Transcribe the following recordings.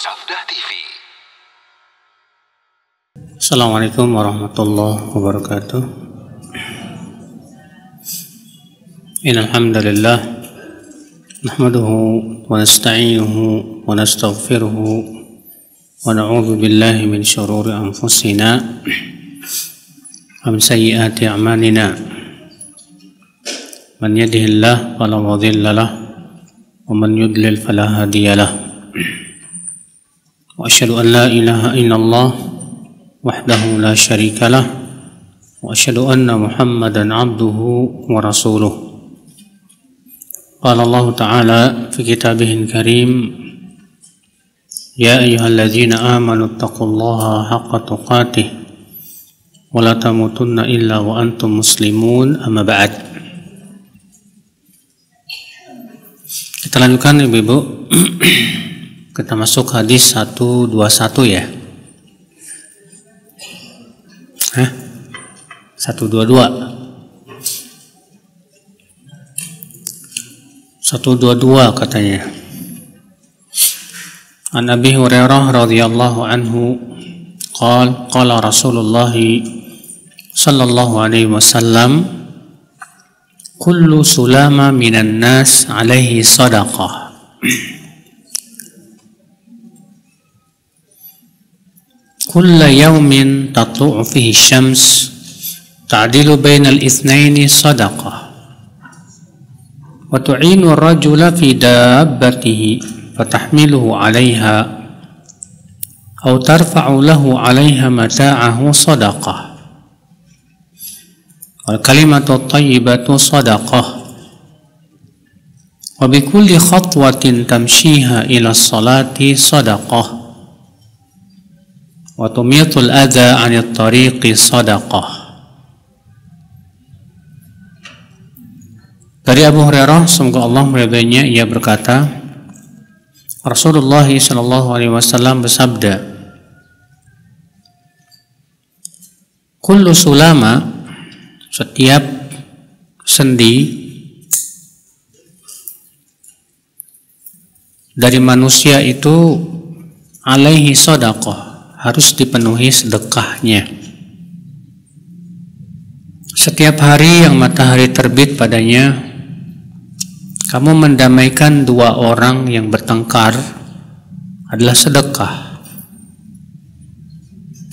Safdah TV. Assalamualaikum warahmatullahi wabarakatuh. Innal hamdalillah nahmaduhu wa nasta'inuhu wa nastaghfiruhu wa na'udzu billahi min shururi anfusina wa min sayyiati a'malina. Man yahdihillahu fala mudilla lahu wa man yudlil fala hadiya lahu. Wa asyhadu an la ilaha illallah wahdahu la syarika lah wa asyhadu anna Muhammadan abduhu wa rasuluh. Qala Allah Ta'ala fi kitabihil karim, ya ayyuhalladzina amanu taqullaha haqqa tuqatih wa la tamutunna illa wa antum muslimun, amma ba'd. Kita lanjutkan Ibu-ibu. Kita masuk hadis 121 ya. 122 katanya. An Abi Hurairah radhiyallahu anhu qala Rasulullah sallallahu alaihi wasallam, kullu sulama minan nas alaihi sadaqah. Kulla yawmin tatlu'u fihi syams ta'dilu bainal itsnaini sadaqah wa tu'inu ar-rajula fi dabbatihi fatahmiluhu 'alayha aw tarfa'u lahu 'alayha mata'ahu sadaqah wal kalimatu at-thayyibatu sadaqah wa bi kulli khatwatin tamshiha ila as-salati sadaqah wa tumitul adza 'anil tariqi sadaqah. Dari Abu Hurairah, semoga Allah meridainya, ia berkata, Rasulullah sallallahu alaihi wasallam bersabda, kullu sulama, setiap sendi dari manusia itu alaihi sadaqah, harus dipenuhi sedekahnya. Setiap hari yang matahari terbit padanya, kamu mendamaikan dua orang yang bertengkar adalah sedekah.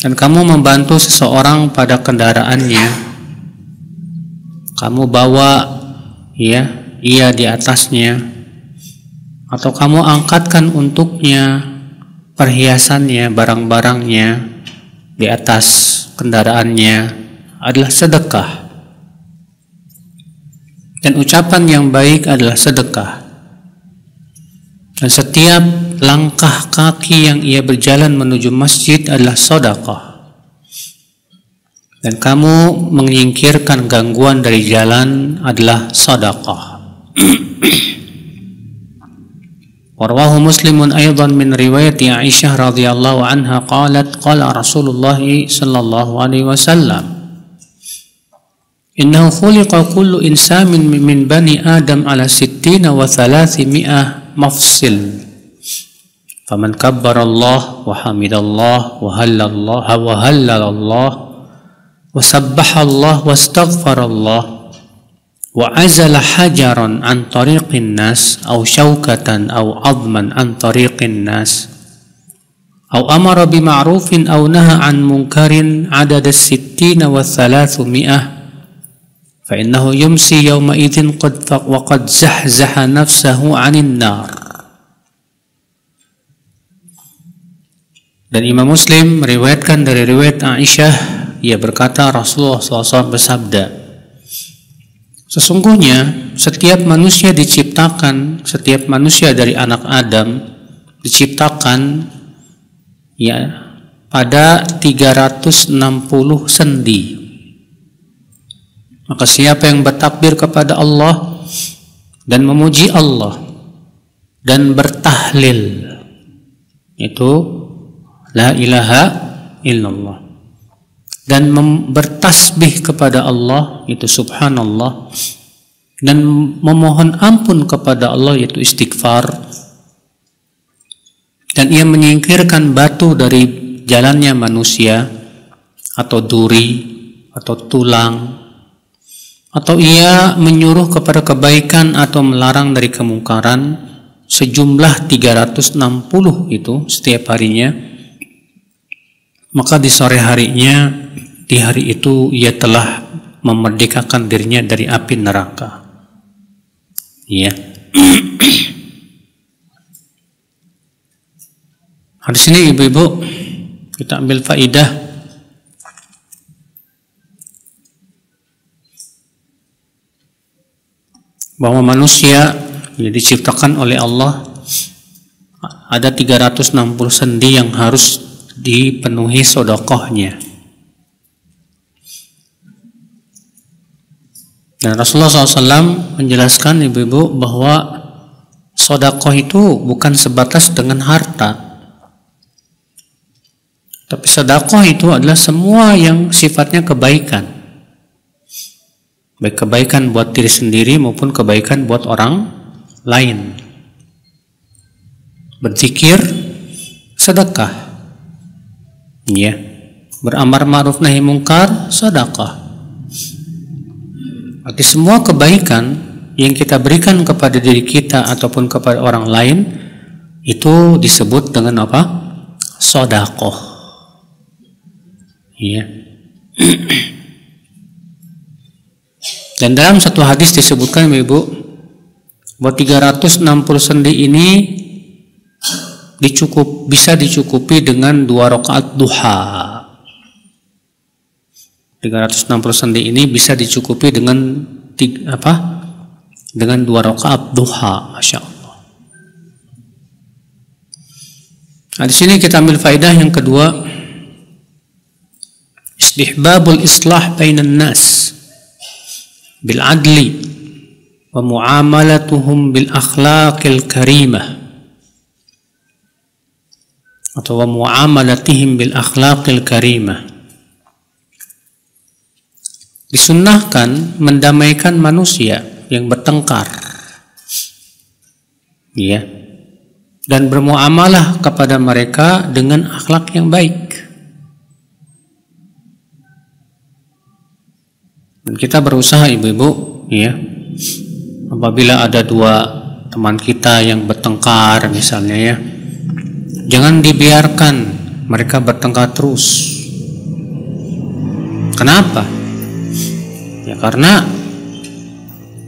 Dan kamu membantu seseorang pada kendaraannya, kamu bawa ia di atasnya, atau kamu angkatkan untuknya perhiasannya, barang-barangnya di atas kendaraannya, adalah sedekah. Dan ucapan yang baik adalah sedekah. Dan setiap langkah kaki yang ia berjalan menuju masjid adalah sedekah. Dan kamu menyingkirkan gangguan dari jalan adalah sedekah. Warwahu Muslimun aydan min riwayati Aisyah radhiyallahu anha qalat qala Rasulullah sallallahu alaihi wasallam, innahu khuliqa kullu insanin min bani Adam ala 60 wa 300 mafsil, faman kabbara Allah wa hamidallah wa hallalallah wa sabbaha Allah wa astaghfara Allah wa azala hajaran an tariqin nas aw syaukatan aw adman an tariqin nas aw amara bima'rufin aw naha an munkarin adada 60 wa 300 fa innahu yumsi yawma idzin qad zahzaha nafsahu 'anil nar. Dan Imam Muslim meriwayatkan dari riwayat Aisyah, ia berkata Rasulullah SAW bersabda, sesungguhnya setiap manusia dari anak Adam diciptakan pada 360 sendi. Maka siapa yang bertakbir kepada Allah dan memuji Allah dan bertahlil, itu la ilaha illallah, dan bertasbih kepada Allah, itu subhanallah, dan memohon ampun kepada Allah, yaitu istighfar, dan ia menyingkirkan batu dari jalannya manusia, atau duri, atau tulang, atau ia menyuruh kepada kebaikan atau melarang dari kemungkaran sejumlah 360 itu setiap harinya, maka di sore harinya, di hari itu ia telah memerdekakan dirinya dari api neraka. Ya. Hadis ini ibu-ibu, kita ambil faidah bahwa manusia diciptakan oleh Allah ada 360 sendi yang harus dipenuhi sedekahnya. Dan Rasulullah SAW menjelaskan ibu-ibu bahwa sedekah itu bukan sebatas dengan harta, tapi sedekah itu adalah semua yang sifatnya kebaikan, baik kebaikan buat diri sendiri maupun kebaikan buat orang lain. Berzikir, sedekah, ya. Beramar ma'ruf nahi mungkar, sedekah. Arti semua kebaikan yang kita berikan kepada diri kita ataupun kepada orang lain itu disebut dengan apa? Sedekah. Ya. Dan dalam satu hadis disebutkan ibu bahwa 360 sendi ini bisa dicukupi dengan 2 rakaat duha. 360 sendi ini bisa dicukupi dengan dengan 2 rakaat duha, masya Allah. Nah, di sini kita ambil faedah yang kedua, istihbabul islah bainan nas bil adli wa muamalatuhum bil akhlaqil karimah, atau wa muamalatihim bil akhlaqil karimah. Disunnahkan mendamaikan manusia yang bertengkar, ya, dan bermuamalah kepada mereka dengan akhlak yang baik. Dan kita berusaha ibu-ibu, ya, apabila ada 2 teman kita yang bertengkar misalnya, ya, jangan dibiarkan mereka bertengkar terus. Kenapa? Ya karena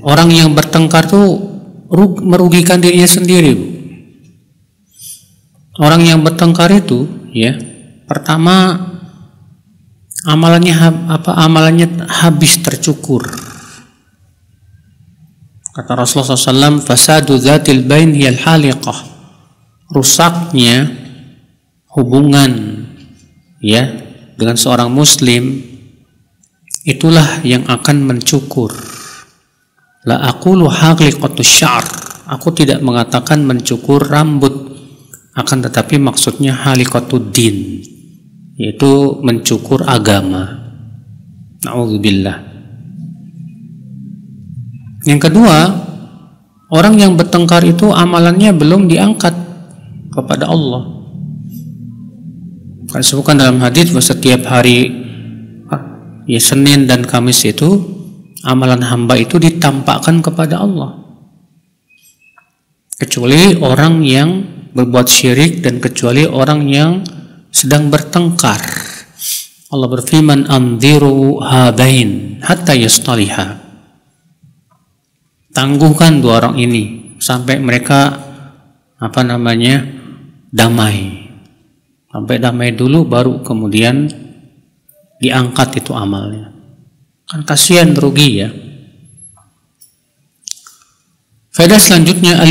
orang yang bertengkar itu merugikan dirinya sendiri. Orang yang bertengkar itu, ya, pertama amalannya habis tercukur. Kata Rasulullah SAW, fasadu dzatil bain hiyal haliqah. Rusaknya hubungan, ya, dengan seorang muslim itulah yang akan mencukur. La aqulu haliqatus syar. Aku tidak mengatakan mencukur rambut, akan tetapi maksudnya haliqatud din, yaitu mencukur agama. Na'udzubillah. Yang kedua, orang yang bertengkar itu amalannya belum diangkat kepada Allah. Kan disebutkan dalam hadis bahwa setiap hari, ya, Senin dan Kamis itu amalan hamba itu ditampakkan kepada Allah, kecuali orang yang berbuat syirik dan kecuali orang yang sedang bertengkar. Allah berfirman, anziru hadain hatta yastaliha. Tangguhkan 2 orang ini sampai mereka damai. Sampai damai dulu baru kemudian diangkat itu amalnya. Kan kasihan, rugi, ya. Faedah selanjutnya,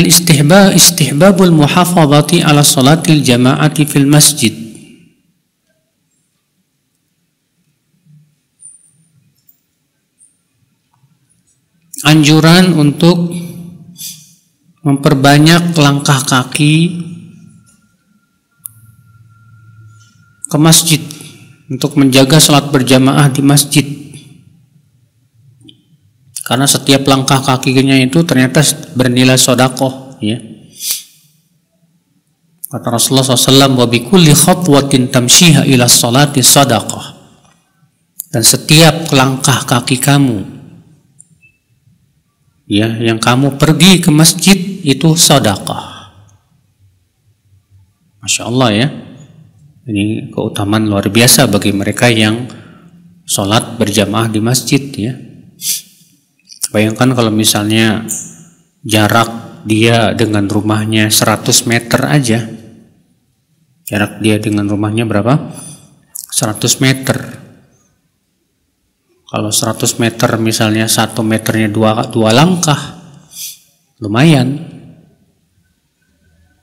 istihbabul muhafazati ala salatil jama'ati fil masjid. Anjuran untuk memperbanyak langkah kaki ke masjid untuk menjaga salat berjamaah di masjid. Karena setiap langkah kakinya itu ternyata bernilai sedekah, ya. Kata Rasulullah SAW, wa bikulli khatwatin tamshiha ila salati sadaqah. Dan setiap langkah kaki kamu, ya, yang kamu pergi ke masjid itu sedekah. Masya Allah ya. Ini keutamaan luar biasa bagi mereka yang sholat berjamaah di masjid ya. Bayangkan kalau misalnya jarak dia dengan rumahnya 100 meter aja. Jarak dia dengan rumahnya berapa? 100 meter. Kalau 100 meter misalnya 1 meternya 2 langkah, lumayan.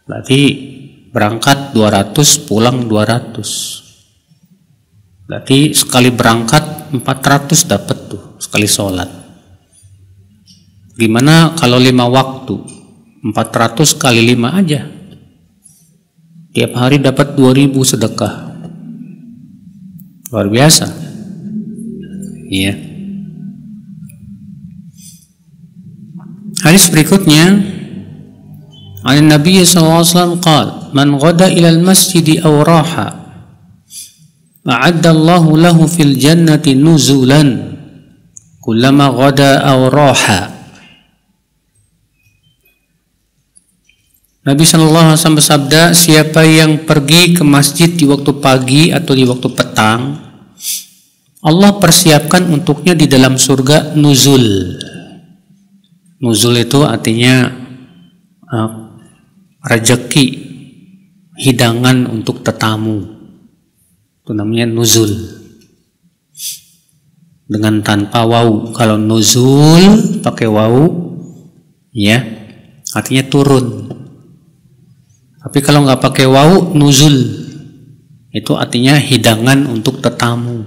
Berarti berangkat 200, pulang 200. Berarti sekali berangkat 400 dapat tuh sekali sholat. Gimana kalau 5 waktu? 400 kali 5 aja. Tiap hari dapat 2000 sedekah. Luar biasa. Iya. Hadis berikutnya, an Nabi SAW qala, man ghada ila al-masjid aw raha, a'adda Allahu lahu fil jannati nuzulan kullama ghada aw raha. Nabi SAW bersabda, siapa yang pergi ke masjid di waktu pagi atau di waktu petang, Allah persiapkan untuknya di dalam surga nuzul. Nuzul itu artinya rezeki, hidangan untuk tetamu. Itu namanya nuzul. Dengan tanpa wawu. Kalau nuzul pakai wawu, ya, artinya turun. Tapi kalau nggak pakai wawu, nuzul itu artinya hidangan untuk tetamu,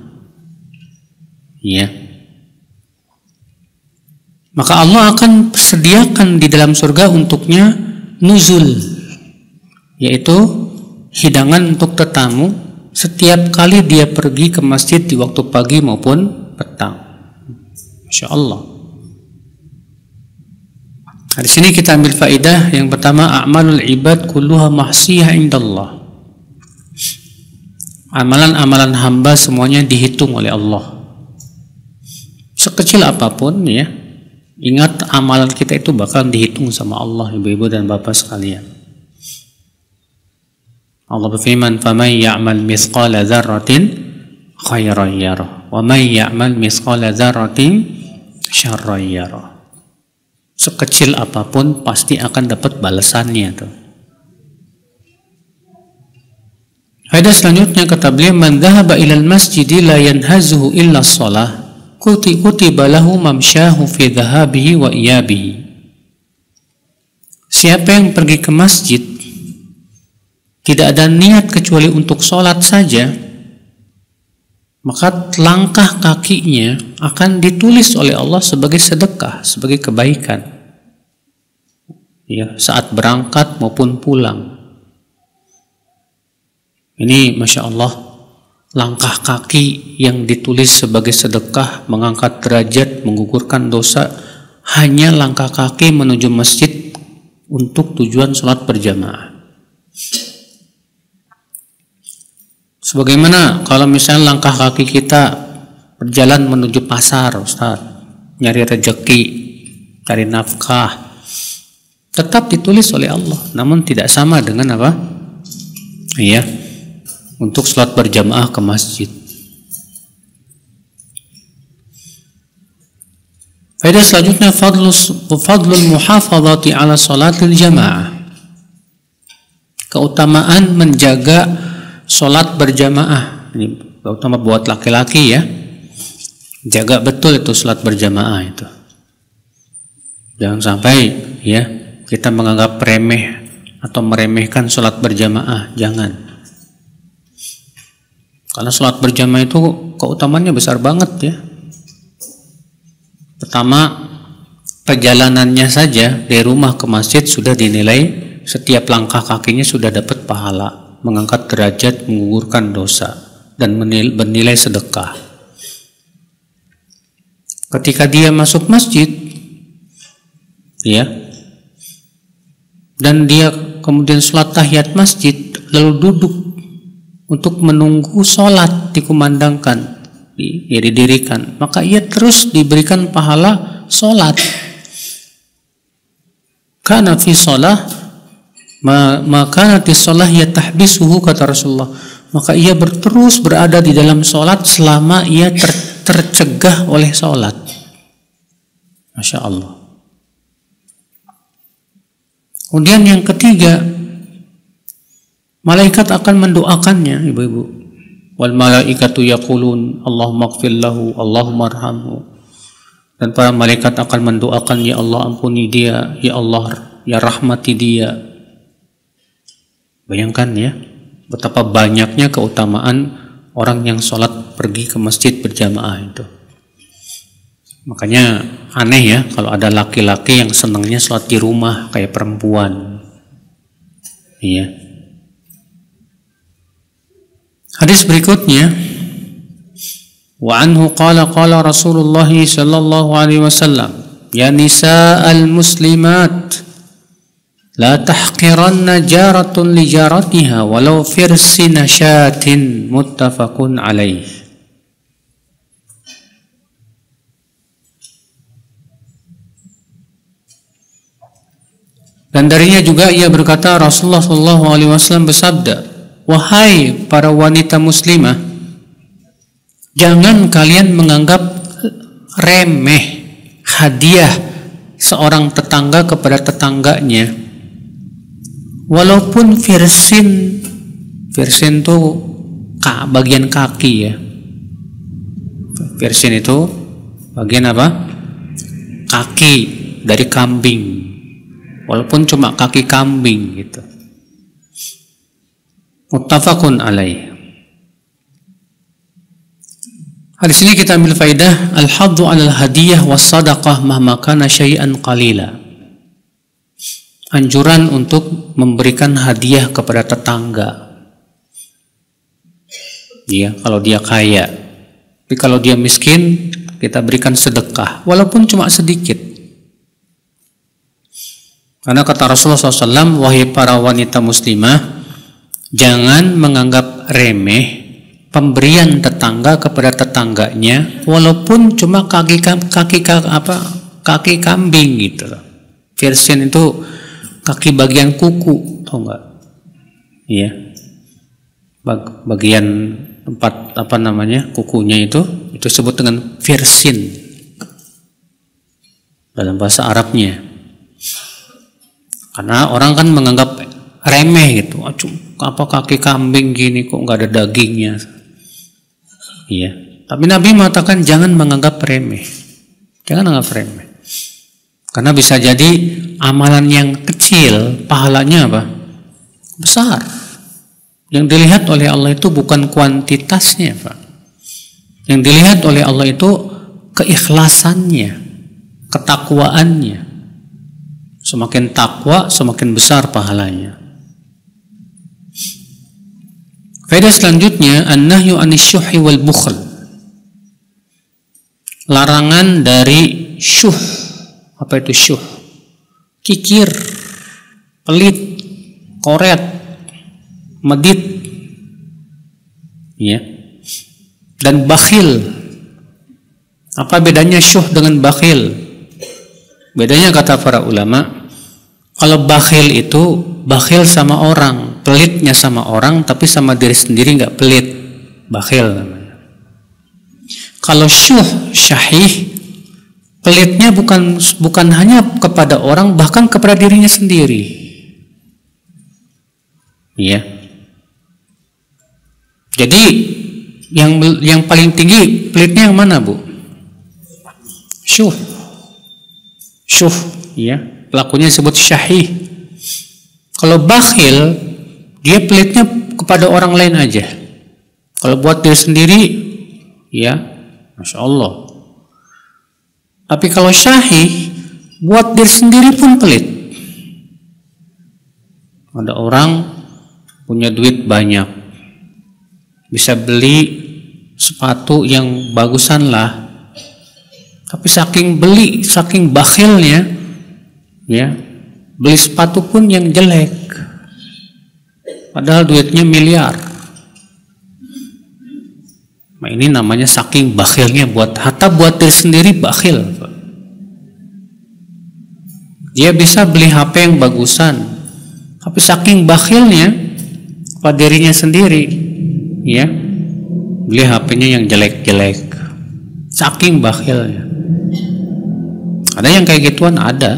ya. Maka Allah akan sediakan di dalam surga untuknya nuzul, yaitu hidangan untuk tetamu setiap kali dia pergi ke masjid di waktu pagi maupun petang. Masya Allah. Nah, di sini kita ambil faidah yang pertama, a'malul ibad kulluha mahsiyah indallah. Amalan-amalan hamba semuanya dihitung oleh Allah. Sekecil apapun ya, ingat amalan kita itu bakal dihitung sama Allah, ibu-ibu dan bapak sekalian. Allah berfirman, "Faman ya'mal mithqala dzarratin khairan yarah, wa man ya'mal mithqala dzarratin syarran yarah." Sekecil apapun pasti akan dapat balasannya tuh. Hadis selanjutnya kata beliau, man dhahaba ilal masjid la yanhazuhu illa shalah kutiba lahu mamsyahu fi dhahabihi wa iyabihi. Siapa yang pergi ke masjid tidak ada niat kecuali untuk sholat saja, maka langkah kakinya akan ditulis oleh Allah sebagai sedekah, sebagai kebaikan, ya, saat berangkat maupun pulang. Ini Masya Allah, langkah kaki yang ditulis sebagai sedekah, mengangkat derajat, menggugurkan dosa, hanya langkah kaki menuju masjid untuk tujuan sholat berjamaah. Sebagaimana kalau misalnya langkah kaki kita berjalan menuju pasar, Ustaz, nyari rezeki, cari nafkah, tetap ditulis oleh Allah, namun tidak sama dengan apa? Iya, untuk sholat berjamaah ke masjid. Faedah selanjutnya, fadlul muhafadhati ala sholatil jamaah. Keutamaan menjaga sholat berjamaah. Ini terutama buat laki-laki ya. Jaga betul itu sholat berjamaah itu. Jangan sampai ya kita menganggap remeh atau meremehkan sholat berjamaah. Jangan. Karena sholat berjamaah itu keutamaannya besar banget ya. Pertama, perjalanannya saja dari rumah ke masjid sudah dinilai, setiap langkah kakinya sudah dapat pahala, mengangkat derajat, menggugurkan dosa, dan bernilai sedekah. Ketika dia masuk masjid, ya, dan dia kemudian sholat tahiyat masjid, lalu duduk untuk menunggu sholat dikumandangkan, didirikan, maka ia terus diberikan pahala sholat. Kana fi sholah maka nanti sholah ya tahbisuhu, kata Rasulullah, maka ia terus berada di dalam sholat selama ia tercegah oleh sholat. Masya Allah. Kemudian yang ketiga, malaikat akan mendoakannya, ibu-ibu. Wal malaikatu yaqulun Allahumma ighfir lahu, Allahumma arhamhu. Dan para malaikat akan mendoakan, ya Allah ampuni dia, ya Allah ya rahmati dia. Bayangkan ya, betapa banyaknya keutamaan orang yang sholat pergi ke masjid berjamaah itu. Makanya aneh ya kalau ada laki-laki yang senangnya sholat di rumah kayak perempuan. Iya. Hadis berikutnya, wa anhu qala Rasulullah sallallahu alaihi wasallam, ya nisa'al muslimat la tahqiranna jaratun li jaratiha walau firsina syatin, muttafaqun alaih. Dan darinya juga ia berkata, Rasulullah sallallahu alaihi wasallam bersabda, wahai para wanita muslimah, jangan kalian menganggap remeh hadiah seorang tetangga kepada tetangganya, walaupun firsin itu bagian kaki ya. Firsin itu bagian apa? Kaki dari kambing, walaupun cuma kaki kambing gitu. Muttafaqun alaih. Hadis ini kita ambil faidah al-haddu 'alal hadiyah was sadaqah mahma kana syai'an qalila. Anjuran untuk memberikan hadiah kepada tetangga. Ya, kalau dia kaya. Tapi kalau dia miskin, kita berikan sedekah walaupun cuma sedikit. Karena kata Rasulullah SAW, wahai para wanita muslimah, jangan menganggap remeh pemberian tetangga kepada tetangganya walaupun cuma kaki kambing gitu loh. Firsin itu kaki bagian kuku, tahu nggak? Iya. Bagian tempat kukunya itu disebut dengan firsin dalam bahasa Arabnya. Karena orang kan menganggap remeh gitu, apa kaki kambing gini kok nggak ada dagingnya. Iya, tapi Nabi mengatakan jangan menganggap remeh, jangan anggap remeh, karena bisa jadi amalan yang kecil pahalanya apa? Besar. Yang dilihat oleh Allah itu bukan kuantitasnya, Pak. Yang dilihat oleh Allah itu keikhlasannya, ketakwaannya. Semakin takwa, semakin besar pahalanya. Faedah selanjutnya, an-nahyu anisyuhi wal bukhl. Larangan dari syuh. Apa itu syuh? Kikir, pelit, koret, medit, ya. Dan bakhil. Apa bedanya syuh dengan bakhil? Bedanya kata para ulama, kalau bakhil itu bakhil sama orang, pelitnya sama orang, tapi sama diri sendiri nggak pelit, bakhil namanya. Kalau syuh, syahih, pelitnya bukan hanya kepada orang, bahkan kepada dirinya sendiri. Iya. Jadi yang paling tinggi pelitnya yang mana, Bu? Syuh, ya. Pelakunya disebut syahih. Kalau bakhil, dia pelitnya kepada orang lain aja. Kalau buat diri sendiri, ya, Masya Allah. Tapi kalau syahih, buat diri sendiri pun pelit. Ada orang punya duit banyak, bisa beli sepatu yang bagusan lah, tapi saking bakhilnya, ya, beli sepatu pun yang jelek. padahal duitnya miliar. Nah, ini namanya saking bakhilnya, hatta buat diri sendiri bakhil. Dia bisa beli HP yang bagusan, tapi saking bakhilnya pada dirinya sendiri, ya, beli HP-nya yang jelek-jelek. Saking bakhilnya. Ada yang kayak gituan, ada.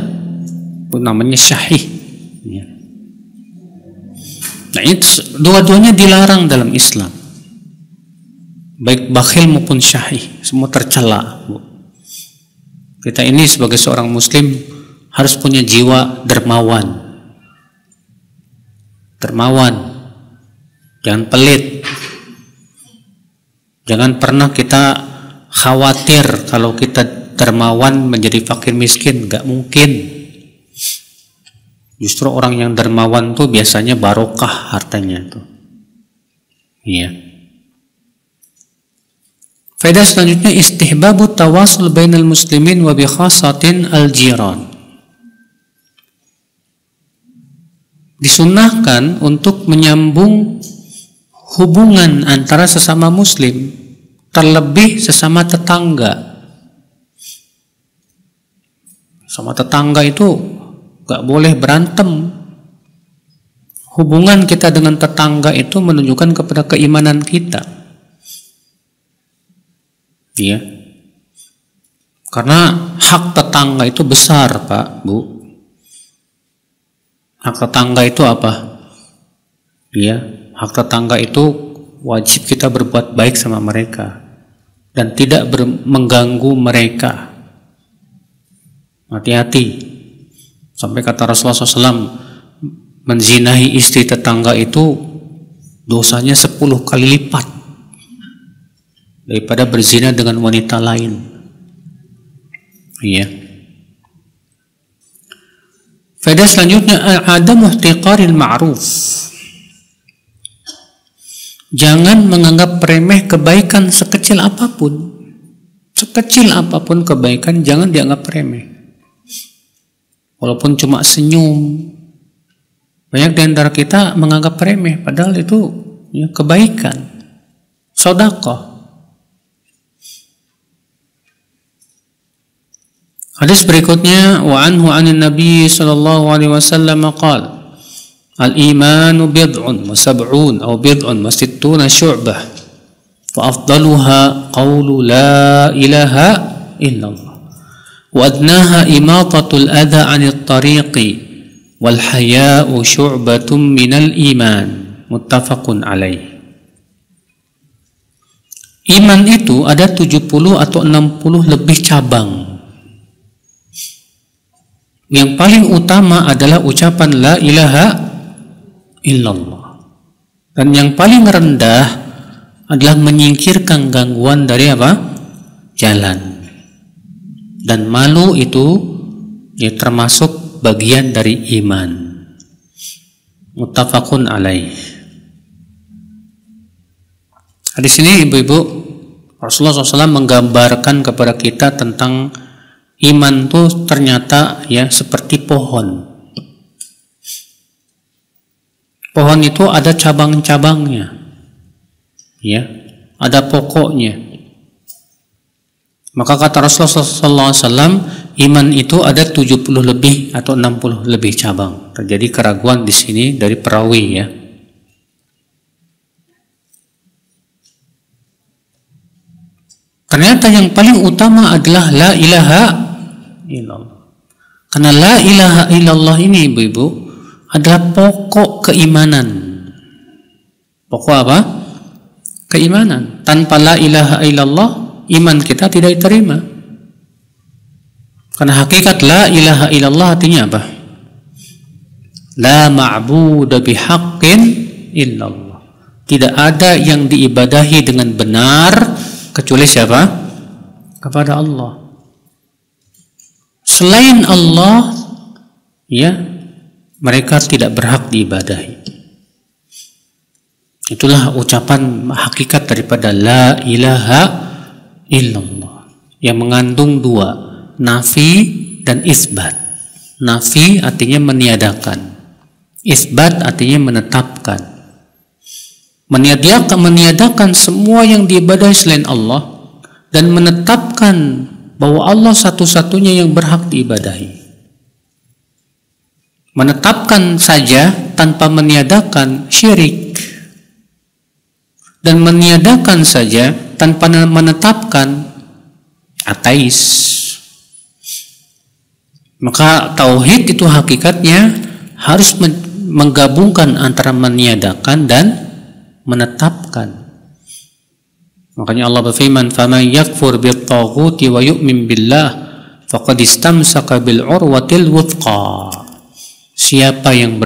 Itu namanya syahih. Ya. Nah, itu dua-duanya dilarang dalam Islam. Baik bakhil maupun syahih, semua tercela. Kita ini sebagai seorang muslim harus punya jiwa dermawan. Dermawan. Jangan pelit. Jangan pernah kita khawatir kalau kita dermawan menjadi fakir miskin. Gak mungkin. Justru orang yang dermawan tuh biasanya barokah hartanya tuh. Iya. Faedah selanjutnya, istihbabu tawasul bainal muslimin wa bi khasatin al-jiran. Disunnahkan untuk menyambung hubungan antara sesama muslim, terlebih sesama tetangga. Sama tetangga itu gak boleh berantem. Hubungan kita dengan tetangga itu menunjukkan kepada keimanan kita. Iya. Karena hak tetangga itu besar, Pak, Bu. Hak tetangga itu apa? Iya, hak tetangga itu wajib kita berbuat baik sama mereka dan tidak mengganggu mereka. Hati-hati. Sampai kata Rasulullah SAW, menzinahi istri tetangga itu dosanya 10 kali lipat daripada berzina dengan wanita lain. Iya. Faedah selanjutnya, adam ihtiqaril ma'ruf. Jangan menganggap remeh kebaikan sekecil apapun. Sekecil apapun kebaikan jangan dianggap remeh. Walaupun cuma senyum. Banyak di antara kita menganggap remeh, padahal itu ya, kebaikan. Sedekah. Hadis berikutnya, wa anhu 'anin nabiy sallallahu alaihi wasallam qala al-imanu bid'un wa sab'un aw bid'un wa sittuna syu'bah fa afdaluha qawlu la ilaha illallah wa adnaha imatatul adha 'anit tariqi wal haya'u syu'batun minal iman, muttafaqun alaih. Iman itu ada 70 atau 60 lebih cabang. Yang paling utama adalah ucapan la ilaha illallah. Dan yang paling rendah adalah menyingkirkan gangguan dari apa? Jalan. Dan malu itu ya termasuk bagian dari iman. Muttafaqun alaih. Di sini ibu-ibu, Rasulullah SAW menggambarkan kepada kita tentang iman itu ternyata ya seperti pohon. Pohon itu ada cabang-cabangnya, ya, ada pokoknya. Maka kata Rasulullah SAW, iman itu ada 70 lebih atau 60 lebih cabang. Terjadi keraguan di sini dari perawi, ya. Ternyata yang paling utama adalah la ilaha illallah. Karena la ilaha illallah ini, ibu-ibu, adalah pokok keimanan. Pokok apa? Keimanan. Tanpa la ilaha illallah, iman kita tidak diterima. Karena hakikat la ilaha illallah artinya apa? La ma'budu bihaqqin illallah. Tidak ada yang diibadahi dengan benar kecuali siapa? Kepada Allah. Selain Allah, ya, mereka tidak berhak diibadahi. Itulah ucapan hakikat daripada la ilaha illallah, yang mengandung dua, nafi dan isbat. Nafi artinya meniadakan, isbat artinya menetapkan. meniadakan semua yang diibadahi selain Allah, dan menetapkan bahwa Allah satu-satunya yang berhak diibadahi. Menetapkan saja tanpa meniadakan syirik, dan meniadakan saja tanpa menetapkan ateis. Maka tauhid itu hakikatnya harus menggabungkan antara meniadakan dan menetapkan. Makanya Allah berfirman, "Faman yakfur bit-taghuti wa yu'min billah faqad istamsaka bil urwatil wuthqa." Siapa yang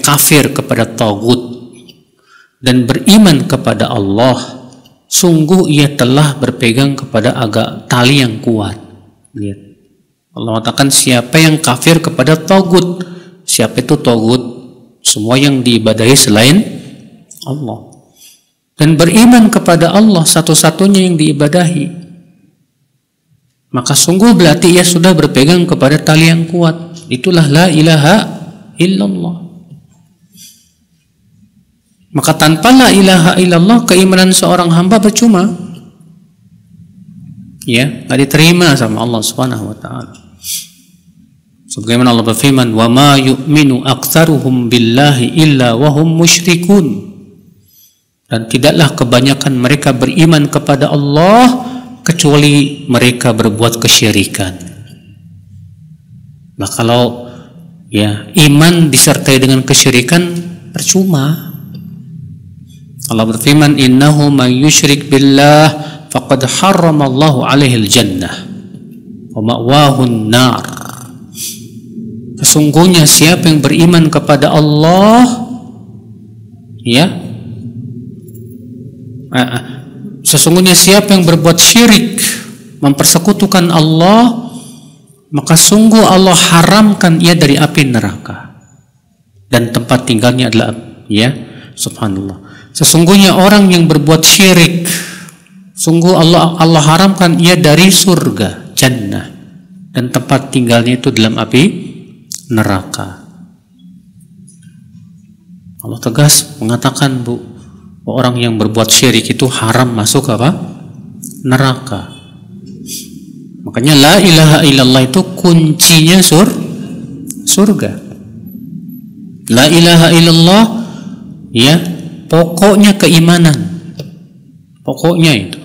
kafir kepada tagut dan beriman kepada Allah, sungguh ia telah berpegang kepada tali yang kuat. Lihat. Allah mengatakan siapa yang kafir kepada tagut. Siapa itu tagut? Semua yang diibadahi selain Allah. Dan beriman kepada Allah satu-satunya yang diibadahi, maka sungguh berarti ia sudah berpegang kepada tali yang kuat. Itulah la ilaha illallah. Maka tanpa la ilaha illallah, keimanan seorang hamba percuma. Ya, tidak diterima sama Allah Subhanahu wa taala. Sebagaimana Allah berfirman, "Wa ma yu'minu aktsaruhum billahi illa wa hum musyrikun." Dan tidaklah kebanyakan mereka beriman kepada Allah kecuali mereka berbuat kesyirikan. Nah, kalau iman disertai dengan kesyirikan percuma. Allah berfirman, "Innahu may yusyrik billah faqad harramallahu 'alaihi al-jannah wa ma'wahu an-nar." Sesungguhnya siapa yang beriman kepada Allah, sesungguhnya siapa yang berbuat syirik, mempersekutukan Allah, maka sungguh Allah haramkan ia dari api neraka, dan tempat tinggalnya adalah subhanallah. Sesungguhnya orang yang berbuat syirik, sungguh Allah haramkan ia dari surga, jannah, dan tempat tinggalnya itu dalam api neraka. Allah tegas mengatakan, orang yang berbuat syirik itu haram masuk neraka. Makanya la ilaha illallah itu kuncinya surga. La ilaha illallah pokoknya keimanan. Pokoknya itu.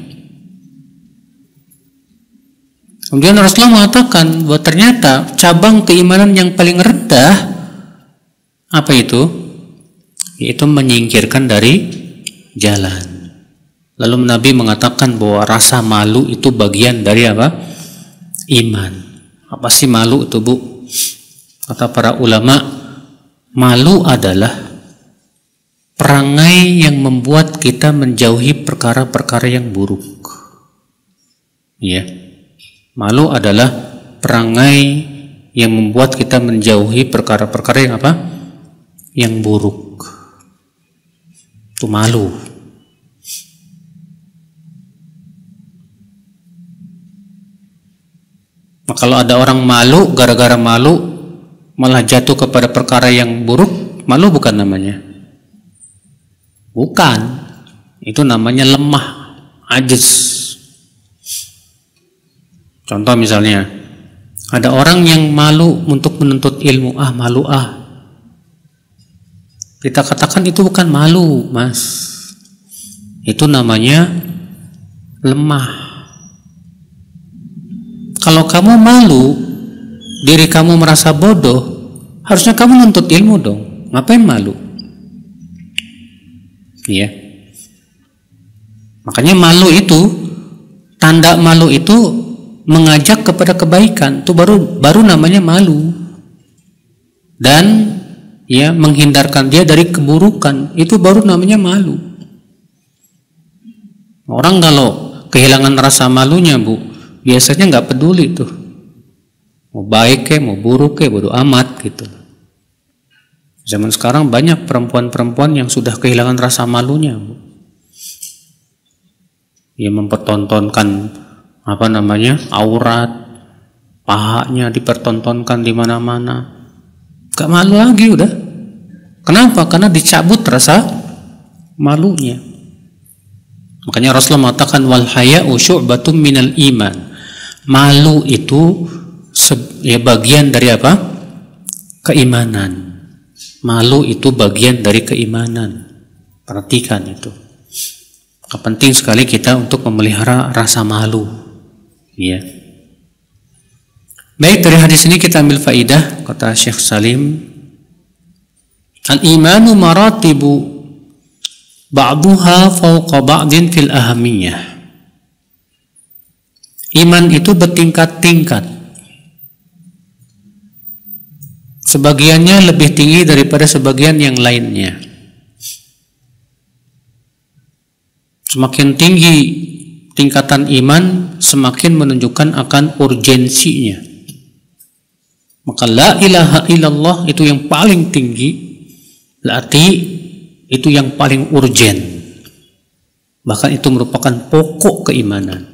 Kemudian Rasulullah mengatakan bahwa ternyata cabang keimanan yang paling rendah apa itu? Yaitu menyingkirkan dari jalan. Lalu Nabi mengatakan bahwa rasa malu itu bagian dari iman. Apa sih malu itu, Bu? Kata para ulama, malu adalah perangai yang membuat kita menjauhi perkara-perkara yang buruk. Malu adalah perangai yang membuat kita menjauhi perkara-perkara yang yang buruk. Itu malu. Nah, kalau ada orang malu, gara-gara malu malah jatuh kepada perkara yang buruk, malu bukan namanya? Bukan. Itu namanya lemah, ajiz. Contoh misalnya, ada orang yang malu untuk menuntut ilmu, malu Kita katakan itu bukan malu, Mas. Itu namanya lemah. Kalau kamu malu, diri kamu merasa bodoh, harusnya kamu nuntut ilmu dong. Ngapain malu? Makanya malu itu, tanda malu itu mengajak kepada kebaikan. Itu baru namanya malu. Dan menghindarkan dia dari keburukan, itu baru namanya malu. Orang kalau kehilangan rasa malunya, Bu, biasanya nggak peduli tuh, mau baik mau buruk bodo amat gitu. Zaman sekarang banyak perempuan-perempuan yang sudah kehilangan rasa malunya, Bu. Mempertontonkan aurat, pahanya dipertontonkan di mana-mana. Gak malu lagi udah. Kenapa? Karena dicabut rasa malunya. Makanya Rasulullah mengatakan wal haya'u syu'batun minal iman. Malu itu bagian dari apa? Keimanan. Malu itu bagian dari keimanan. Perhatikan itu. Penting sekali kita untuk memelihara rasa malu. Ya. Baik, dari hadis ini kita ambil faidah, kata Syekh Salim, al-imanu maratibu ba'duha fawqa ba'din fil ahamiyah. Iman itu bertingkat-tingkat. Sebagiannya lebih tinggi daripada sebagian yang lainnya. Semakin tinggi tingkatan iman, semakin menunjukkan akan urgensinya. Maka la ilaha illallah itu yang paling tinggi, berarti itu yang paling urgen. Bahkan itu merupakan pokok keimanan.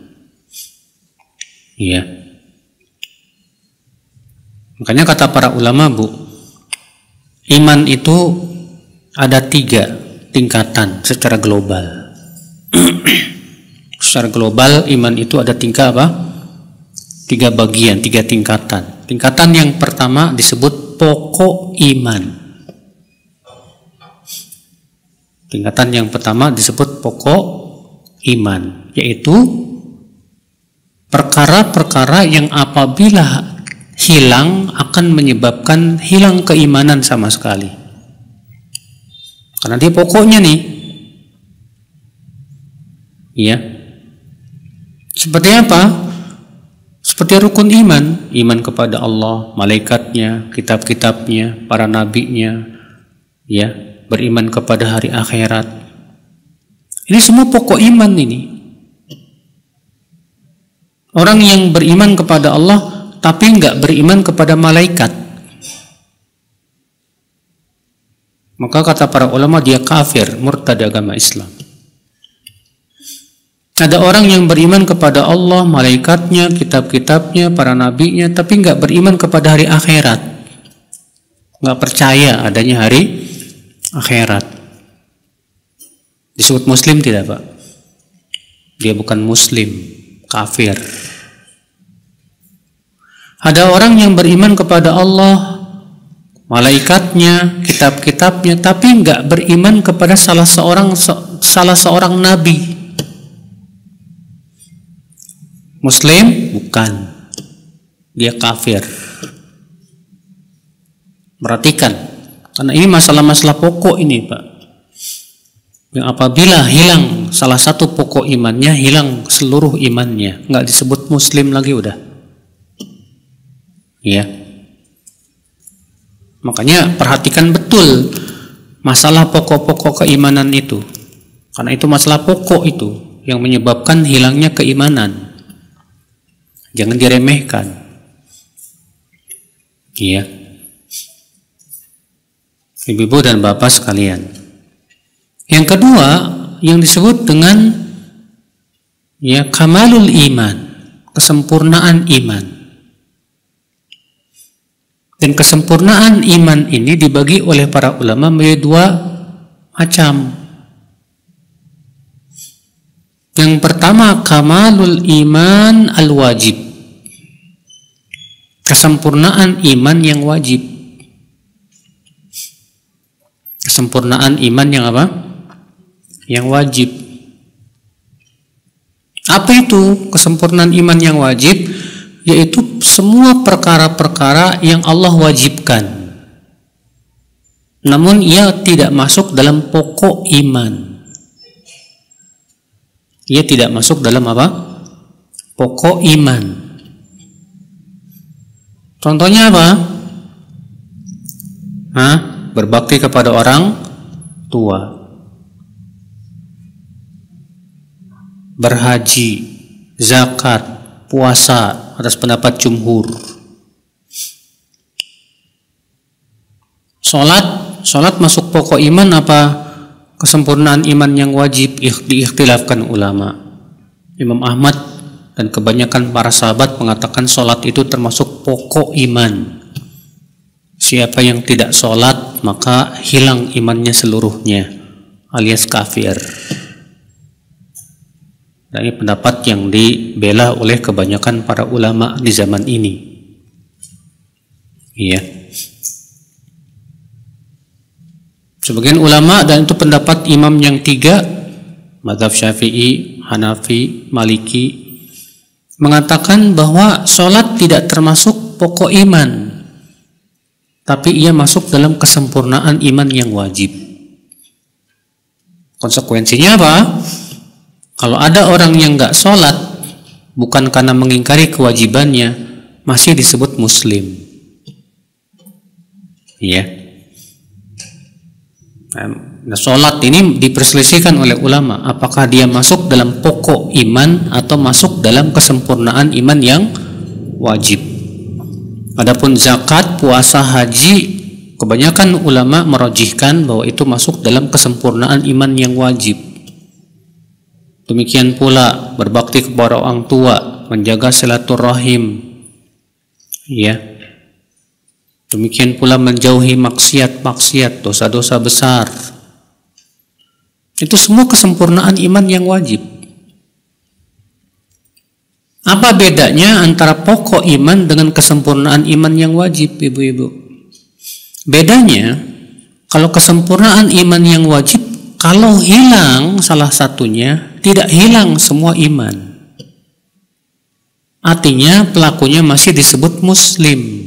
Iya. Makanya kata para ulama, Bu, iman itu ada 3 tingkatan secara global. Secara global iman itu ada 3 apa? 3 bagian, 3 tingkatan. Tingkatan yang pertama disebut pokok iman. Tingkatan yang pertama disebut pokok iman, yaitu perkara-perkara yang apabila hilang akan menyebabkan hilang keimanan sama sekali. Karena dia pokoknya nih. Iya. Seperti apa? Seperti rukun iman, iman kepada Allah, malaikatnya, kitab-kitabnya, para nabinya, ya, beriman kepada hari akhirat. Ini semua pokok iman ini. Orang yang beriman kepada Allah tapi enggak beriman kepada malaikat, maka kata para ulama dia kafir, murtad agama Islam. Ada orang yang beriman kepada Allah, malaikatnya, kitab-kitabnya, para nabinya, tapi nggak beriman kepada hari akhirat, nggak percaya adanya hari akhirat. Disebut Muslim tidak, Pak? Dia bukan Muslim, kafir. Ada orang yang beriman kepada Allah, malaikatnya, kitab-kitabnya, tapi nggak beriman kepada salah seorang nabi. Muslim? Bukan. Dia kafir. Perhatikan. Karena ini masalah-masalah pokok ini, Pak. Yang apabila hilang salah satu pokok imannya, hilang seluruh imannya. Nggak disebut Muslim lagi udah. Ya. Makanya perhatikan betul masalah pokok-pokok keimanan itu. Karena itu masalah pokok itu yang menyebabkan hilangnya keimanan. Jangan diremehkan. Iya. Ibu-ibu dan bapak sekalian. Yang kedua yang disebut dengan ya kamalul iman, kesempurnaan iman. Dan kesempurnaan iman ini dibagi oleh para ulama menjadi 2 macam. Yang pertama kamalul iman al-wajib. Kesempurnaan iman yang wajib. Kesempurnaan iman yang apa? Yang wajib. Apa itu kesempurnaan iman yang wajib? Yaitu semua perkara-perkara yang Allah wajibkan, namun ia tidak masuk dalam pokok iman. Ia tidak masuk dalam apa? Pokok iman. Contohnya apa? Berbakti kepada orang tua, berhaji, zakat, puasa atas pendapat jumhur. Salat masuk pokok iman apa kesempurnaan iman yang wajib? Diikhtilafkan ulama. Imam Ahmad dan kebanyakan para sahabat mengatakan salat itu termasuk pokok iman. Siapa yang tidak salat maka hilang imannya seluruhnya. alias kafir. Dan ini pendapat yang dibela oleh kebanyakan para ulama di zaman ini. Iya. Sebagian ulama, dan itu pendapat imam yang 3, mazhab Syafi'i, Hanafi, Maliki, mengatakan bahwa sholat tidak termasuk pokok iman, tapi ia masuk dalam kesempurnaan iman yang wajib. Konsekuensinya apa? Kalau ada orang yang nggak sholat, bukan karena mengingkari kewajibannya, masih disebut muslim. Iya. Nah, sholat ini diperselisihkan oleh ulama, apakah dia masuk dalam pokok iman atau masuk dalam kesempurnaan iman yang wajib. Adapun zakat, puasa, haji, kebanyakan ulama merojihkan bahwa itu masuk dalam kesempurnaan iman yang wajib. Demikian pula berbakti kepada orang tua, menjaga silaturahim, ya. Demikian pula menjauhi maksiat-maksiat, dosa-dosa besar. Itu semua kesempurnaan iman yang wajib. Apa bedanya antara pokok iman dengan kesempurnaan iman yang wajib, ibu-ibu? Bedanya, kalau kesempurnaan iman yang wajib, kalau hilang salah satunya, tidak hilang semua iman. Artinya pelakunya masih disebut muslim.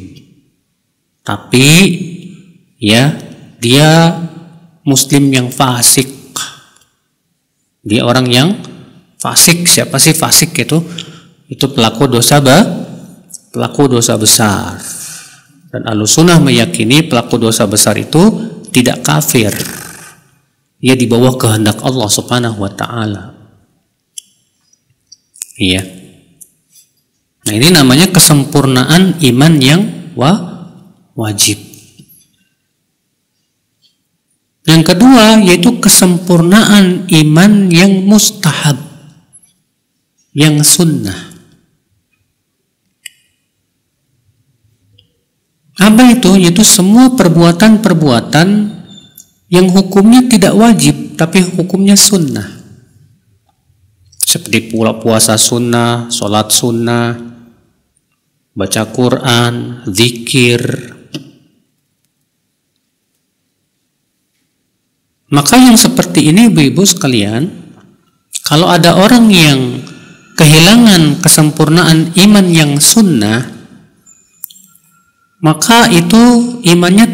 Tapi ya, dia muslim yang fasik. Dia orang yang fasik. Siapa sih fasik itu? Itu pelaku dosa besar. Dan Ahlussunnah meyakini pelaku dosa besar itu tidak kafir. Dia di bawah kehendak Allah Subhanahu wa taala. Iya. Nah, ini namanya kesempurnaan iman yang wajib. Yang kedua yaitu kesempurnaan iman yang mustahab, yang sunnah. Apa itu? Yaitu semua perbuatan-perbuatan yang hukumnya tidak wajib tapi hukumnya sunnah. Seperti puasa sunnah, sholat sunnah, baca Quran, zikir. Maka yang seperti ini, ibu-ibu sekalian, kalau ada orang yang kehilangan kesempurnaan iman yang sunnah, maka itu imannya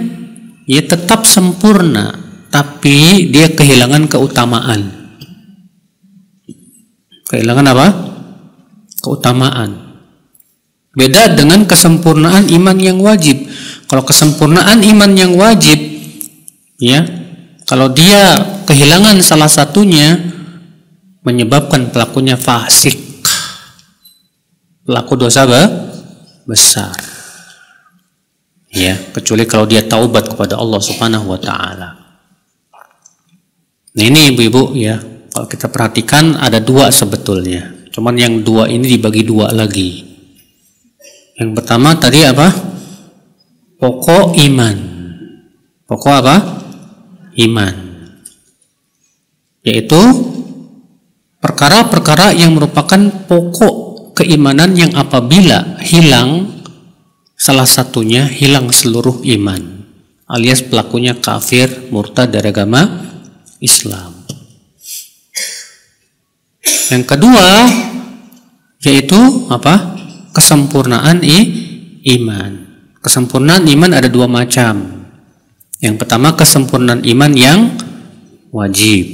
ya tetap sempurna, tapi dia kehilangan keutamaan. Kehilangan apa? Keutamaan. Beda dengan kesempurnaan iman yang wajib. Kalau kesempurnaan iman yang wajib, ya, kalau dia kehilangan salah satunya, menyebabkan pelakunya fasik, pelaku dosa besar. Ya, kecuali kalau dia taubat kepada Allah Subhanahu wa taala. Nah, ini ibu-ibu ya, kalau kita perhatikan ada dua sebetulnya. Cuman yang dua ini dibagi dua lagi. Yang pertama tadi apa? Pokok iman. Pokok apa? Iman. Yaitu perkara-perkara yang merupakan pokok keimanan yang apabila hilang salah satunya, hilang seluruh iman. Alias pelakunya kafir, murtad dari agama Islam. Yang kedua yaitu apa? Kesempurnaan iman. Kesempurnaan iman ada dua macam. Yang pertama kesempurnaan iman yang wajib.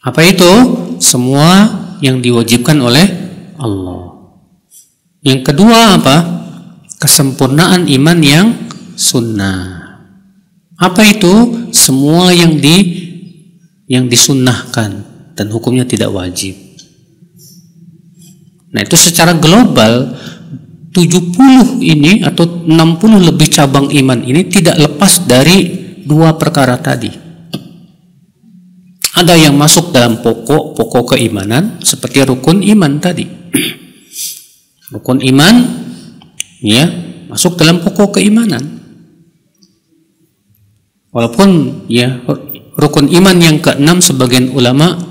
Apa itu? Semua yang diwajibkan oleh Allah. Yang kedua apa? Kesempurnaan iman yang sunnah. Apa itu? Semua yang disunnahkan dan hukumnya tidak wajib. Nah, itu secara global 70 ini atau 60 lebih cabang iman ini tidak lepas dari dua perkara tadi. Ada yang masuk dalam pokok keimanan seperti rukun iman tadi. Rukun iman ya masuk dalam pokok keimanan. Walaupun ya rukun iman yang keenam sebagian ulama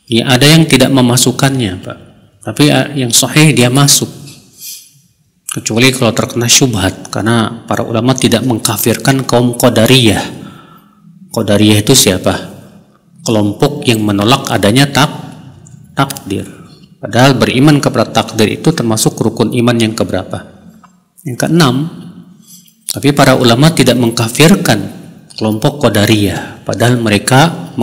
ya ada yang tidak memasukkannya, Pak. Tapi yang sahih dia masuk. Kecuali kalau terkena syubhat, karena para ulama tidak mengkafirkan kaum Qadariyah. Qadariyah itu siapa? Kelompok yang menolak adanya takdir. Padahal beriman kepada takdir itu termasuk rukun iman yang keberapa? Yang keenam. Tapi para ulama tidak mengkafirkan kelompok Qadariyah, padahal mereka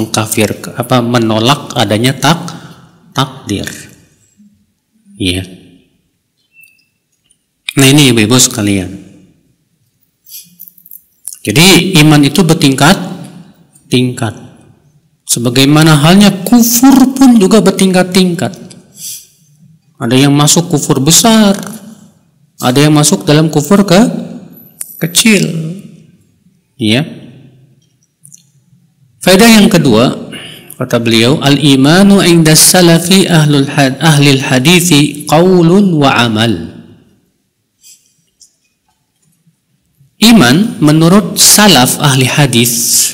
menolak adanya takdir. Iya. Nah ini ibu-ibu sekalian. Jadi iman itu bertingkat-tingkat. Sebagaimana halnya kufur pun juga bertingkat-tingkat. Ada yang masuk kufur besar, ada yang masuk dalam kufur kecil. Ya. Faedah yang kedua, kata beliau, al-imanu 'inda salafi ahli al-hadithi qaulun wa amal. Iman menurut salaf ahli hadis,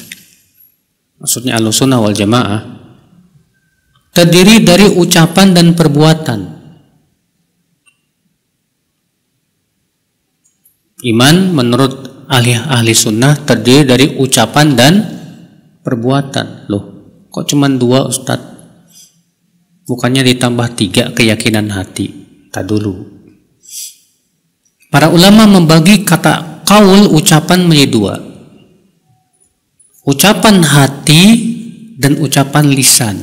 maksudnya Ahlussunnah wal Jamaah, terdiri dari ucapan dan perbuatan. Iman menurut ahli sunnah terdiri dari ucapan dan perbuatan. Loh, kok cuma 2 Ustadz? Bukannya ditambah 3 keyakinan hati? Tak dulu. Para ulama membagi kata qaul ucapan menjadi 2. Ucapan hati dan ucapan lisan.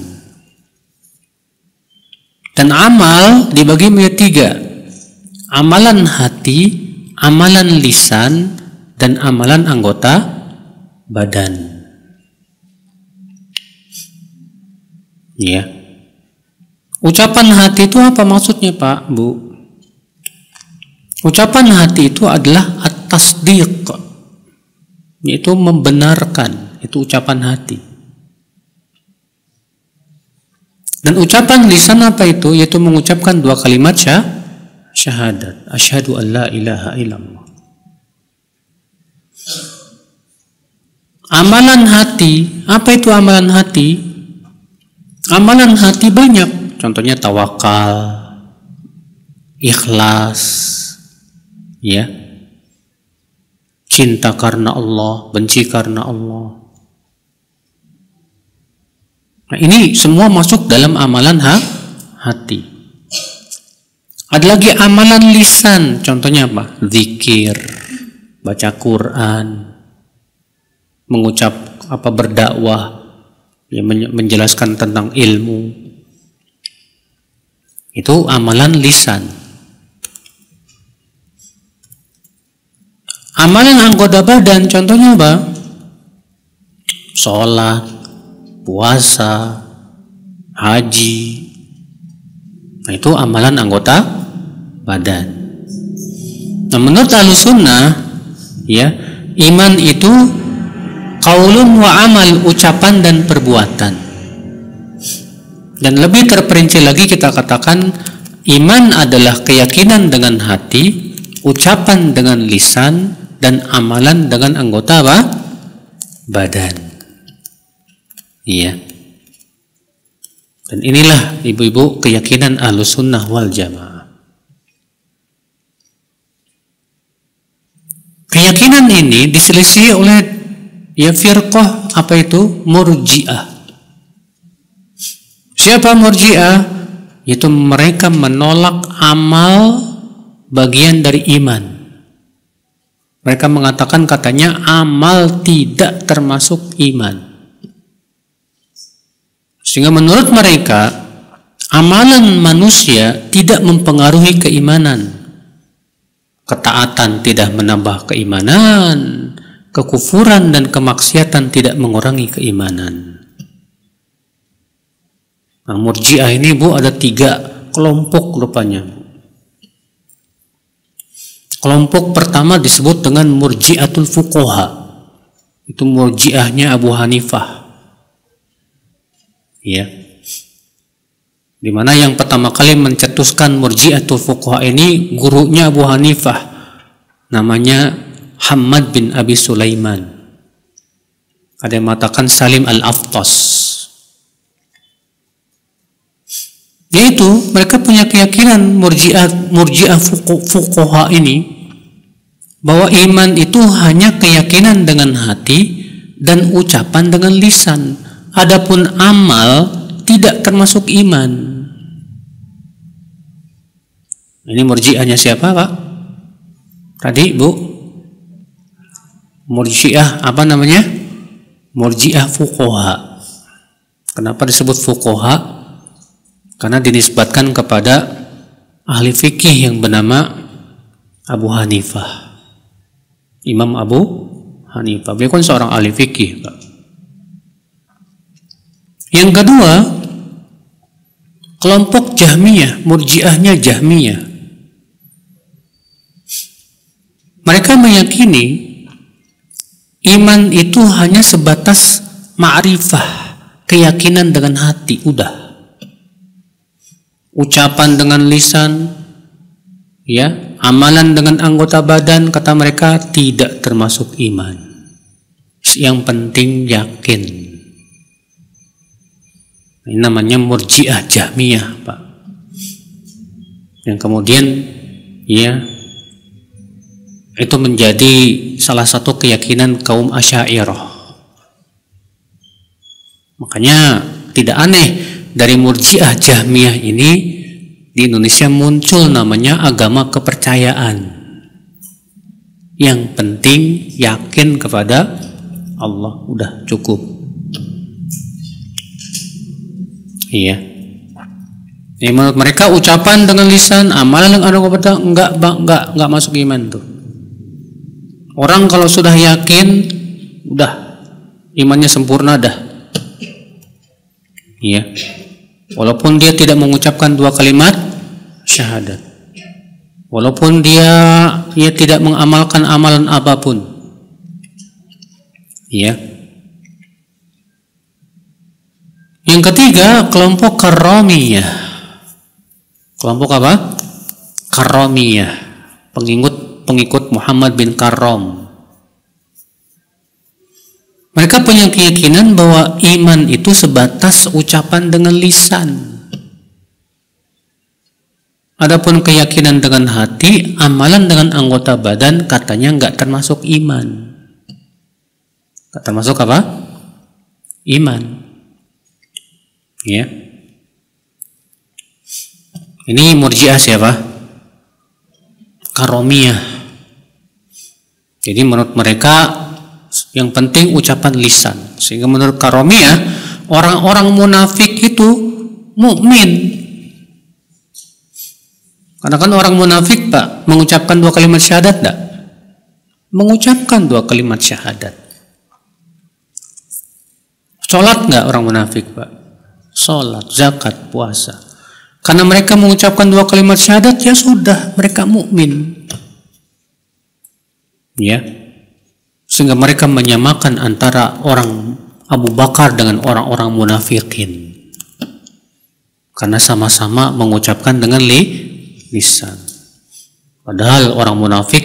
Dan amal dibagi menjadi 3. Amalan hati, amalan lisan, dan amalan anggota badan. Ya. Ucapan hati itu apa maksudnya, Pak, Bu? Ucapan hati itu adalah at-tasdiq, yaitu membenarkan, itu ucapan hati. Dan ucapan lisan apa itu? Yaitu mengucapkan 2 kalimat syahadat, asyhadu an la ilaha illallah. Amalan hati, apa itu amalan hati? Amalan hati banyak, contohnya tawakal, ikhlas, ya, cinta karena Allah, benci karena Allah. Nah, ini semua masuk dalam amalan hati. Ada lagi amalan lisan, contohnya apa? Zikir, baca Quran, mengucap berdakwah, ya, menjelaskan tentang ilmu. Itu amalan lisan. Amalan anggota badan contohnya apa? Sholat, puasa, haji. Nah, itu amalan anggota badan. Nah, menurut Ahlussunnah, ya, iman itu qaulun wa amal, ucapan dan perbuatan. Dan lebih terperinci lagi kita katakan iman adalah keyakinan dengan hati, ucapan dengan lisan, dan amalan dengan anggota apa? Badan. Iya. Dan inilah ibu-ibu keyakinan Ahlussunnah wal Jamaah. Keyakinan ini diselisih oleh firqah apa itu? Murji'ah. Siapa Murji'ah? Yaitu mereka menolak amal bagian dari iman. Mereka mengatakan katanya amal tidak termasuk iman. Sehingga menurut mereka amalan manusia tidak mempengaruhi keimanan. Ketaatan tidak menambah keimanan, kekufuran dan kemaksiatan tidak mengurangi keimanan. Nah, Murji'ah ini, Bu, ada 3 kelompok rupanya. Kelompok pertama disebut dengan Murji'atul Fuqaha. Itu Murji'ahnya Abu Hanifah. Ya. Di mana yang pertama kali mencetuskan Murji'atul Fuqaha ini gurunya Abu Hanifah. Namanya Hammad bin Abi Sulaiman. Ada yang mengatakan Salim Al-Aftas. Yaitu mereka punya keyakinan murji'ah fuqaha ini bahwa iman itu hanya keyakinan dengan hati dan ucapan dengan lisan. Adapun amal tidak termasuk iman. Ini murji'ahnya siapa, Pak? Tadi, Bu? Murji'ah apa namanya? Murji'ah fuqaha. Kenapa disebut fuqaha? Karena dinisbatkan kepada ahli fikih yang bernama Abu Hanifah. Imam Abu Hanifah. Beliau kan seorang ahli fikih, Pak. Yang kedua, kelompok Jahmiyah, murji'ahnya Jahmiyah. Mereka meyakini iman itu hanya sebatas ma'rifah, keyakinan dengan hati, udah. Ucapan dengan lisan, ya, amalan dengan anggota badan, kata mereka tidak termasuk iman. Yang penting yakin. Ini namanya murji'ah Jahmiyah, Pak. Yang kemudian, ya, itu menjadi salah satu keyakinan kaum Asy'ariyah. Makanya tidak aneh dari murji'ah Jahmiyah ini di Indonesia muncul namanya agama kepercayaan. Yang penting yakin kepada Allah, udah cukup. Iya. Ini menurut mereka ucapan dengan lisan, amalan dengan anggota enggak masuk iman tuh. Orang kalau sudah yakin, udah imannya sempurna dah. Iya. Walaupun dia tidak mengucapkan 2 kalimat syahadat, walaupun dia tidak mengamalkan amalan apapun, iya. Yang ketiga, kelompok Karramiyah. Kelompok apa? Karramiyah, pengikut Muhammad bin Karram. Mereka punya keyakinan bahwa iman itu sebatas ucapan dengan lisan. Adapun keyakinan dengan hati, amalan dengan anggota badan, katanya nggak termasuk iman. Nggak termasuk apa? Iman. Ya. Ini murji'ah siapa? Karramiyah. Jadi menurut mereka yang penting ucapan lisan. Sehingga menurut Karramiyah, orang-orang munafik itu mukmin. Karena kan orang munafik, Pak, mengucapkan 2 kalimat syahadat enggak? Mengucapkan 2 kalimat syahadat. Sholat enggak orang munafik, Pak? Sholat, zakat, puasa. Karena mereka mengucapkan 2 kalimat syahadat, ya sudah, mereka mukmin. Ya. Sehingga mereka menyamakan antara orang Abu Bakar dengan orang-orang munafikin. Karena sama-sama mengucapkan dengan lisan. Padahal orang munafik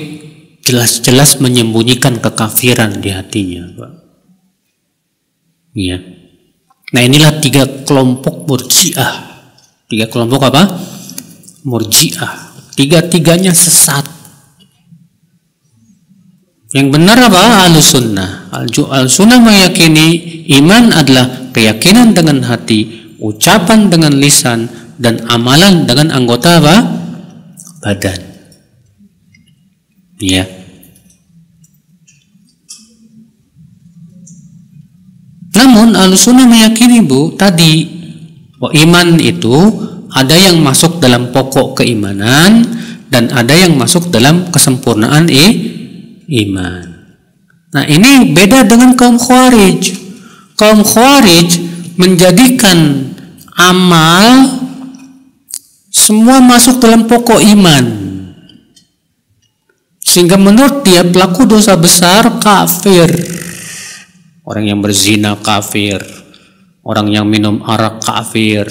jelas-jelas menyembunyikan kekafiran di hatinya, Pak. Ya. Nah, inilah 3 kelompok murji'ah. 3 kelompok apa? Murji'ah. 3-tiganya sesat. Yang benar apa? Ahlussunnah. Ahlussunnah meyakini iman adalah keyakinan dengan hati, ucapan dengan lisan, dan amalan dengan anggota apa? Badan. Ya. Namun Ahlussunnah meyakini, Bu, tadi bahwa iman itu ada yang masuk dalam pokok keimanan dan ada yang masuk dalam kesempurnaan iman. Nah, ini beda dengan kaum Khawarij. Kaum Khawarij menjadikan amal semua masuk dalam pokok iman. Sehingga menurut dia pelaku dosa besar kafir. Orang yang berzina kafir. Orang yang minum arak kafir.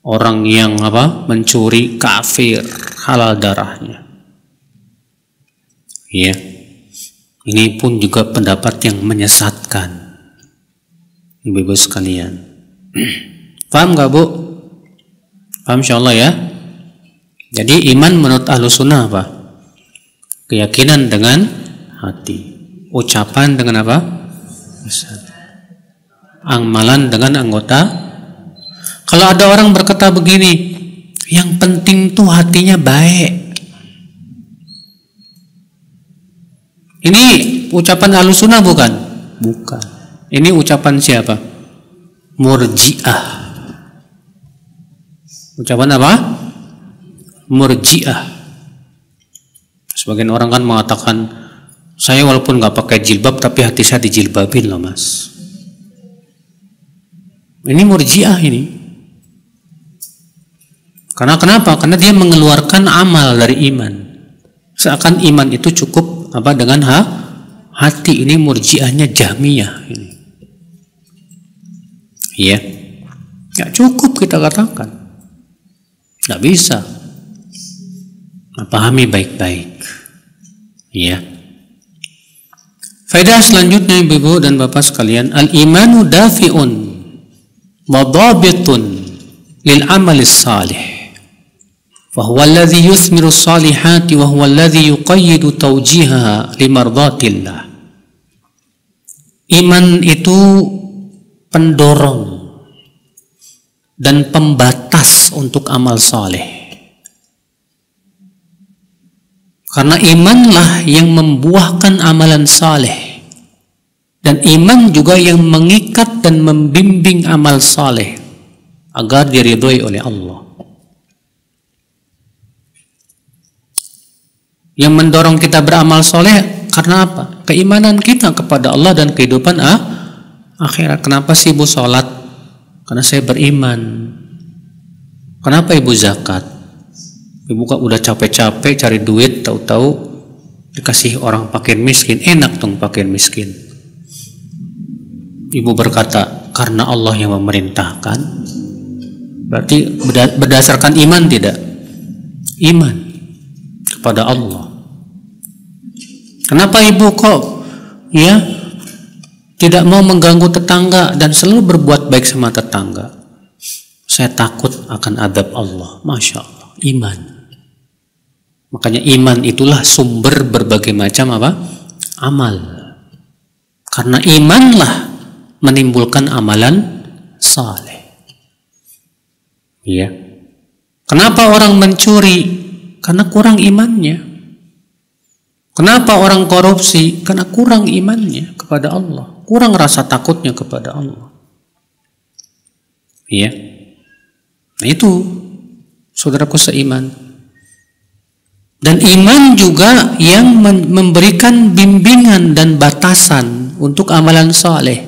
Orang yang mencuri kafir, halal darahnya. Ya. Ini pun juga pendapat yang menyesatkan. ibu-ibu sekalian. Paham gak Bu? Paham insyaallah ya. Jadi iman menurut Ahlussunnah apa? Keyakinan dengan hati, ucapan dengan apa? Lisan, amalan dengan anggota. Kalau ada orang berkata begini, yang penting tuh hatinya baik. Ini ucapan Ahlussunnah bukan? Bukan. Ini ucapan siapa? Murji'ah. Ucapan apa? Murji'ah. Sebagian orang kan mengatakan, saya walaupun nggak pakai jilbab tapi hati saya dijilbabin loh mas. Ini murji'ah ini. Karena kenapa? Karena dia mengeluarkan amal dari iman. Seakan iman itu cukup apa dengan hati. Ini murji'ahnya Jahmiyah ini. Iya. Nggak cukup kita katakan. Nggak bisa. Pahami baik-baik. Ya. Faedah selanjutnya ibu dan bapak sekalian, al-imanu dafi'un wadhabitun lil amalis salih. Fa huwa alladhi yuthmiru salihati wa huwa alladhi yuqayyidu tawjihaha limardatillah. Iman itu pendorong dan pembatas untuk amal saleh. Karena imanlah yang membuahkan amalan saleh, dan iman juga yang mengikat dan membimbing amal saleh agar diridhoi oleh Allah. Yang mendorong kita beramal saleh karena apa? Keimanan kita kepada Allah dan kehidupan akhirat. Kenapa sih ibu sholat? Karena saya beriman. Kenapa ibu zakat? Ibu kan udah capek-capek cari duit, tahu-tahu dikasih orang fakir miskin, enak dong fakir miskin. Ibu berkata, karena Allah yang memerintahkan. Berarti berdasarkan iman tidak? Iman kepada Allah. Kenapa ibu kok ya tidak mau mengganggu tetangga dan selalu berbuat baik sama tetangga? Saya takut akan adab Allah. Masya Allah, iman. Makanya iman itulah sumber berbagai macam apa? Amal. Karena imanlah menimbulkan amalan saleh. Iya. Kenapa orang mencuri? Karena kurang imannya. Kenapa orang korupsi? Karena kurang imannya kepada Allah. Kurang rasa takutnya kepada Allah. Iya. Nah itu, saudaraku seiman. Dan iman juga yang memberikan bimbingan dan batasan untuk amalan saleh.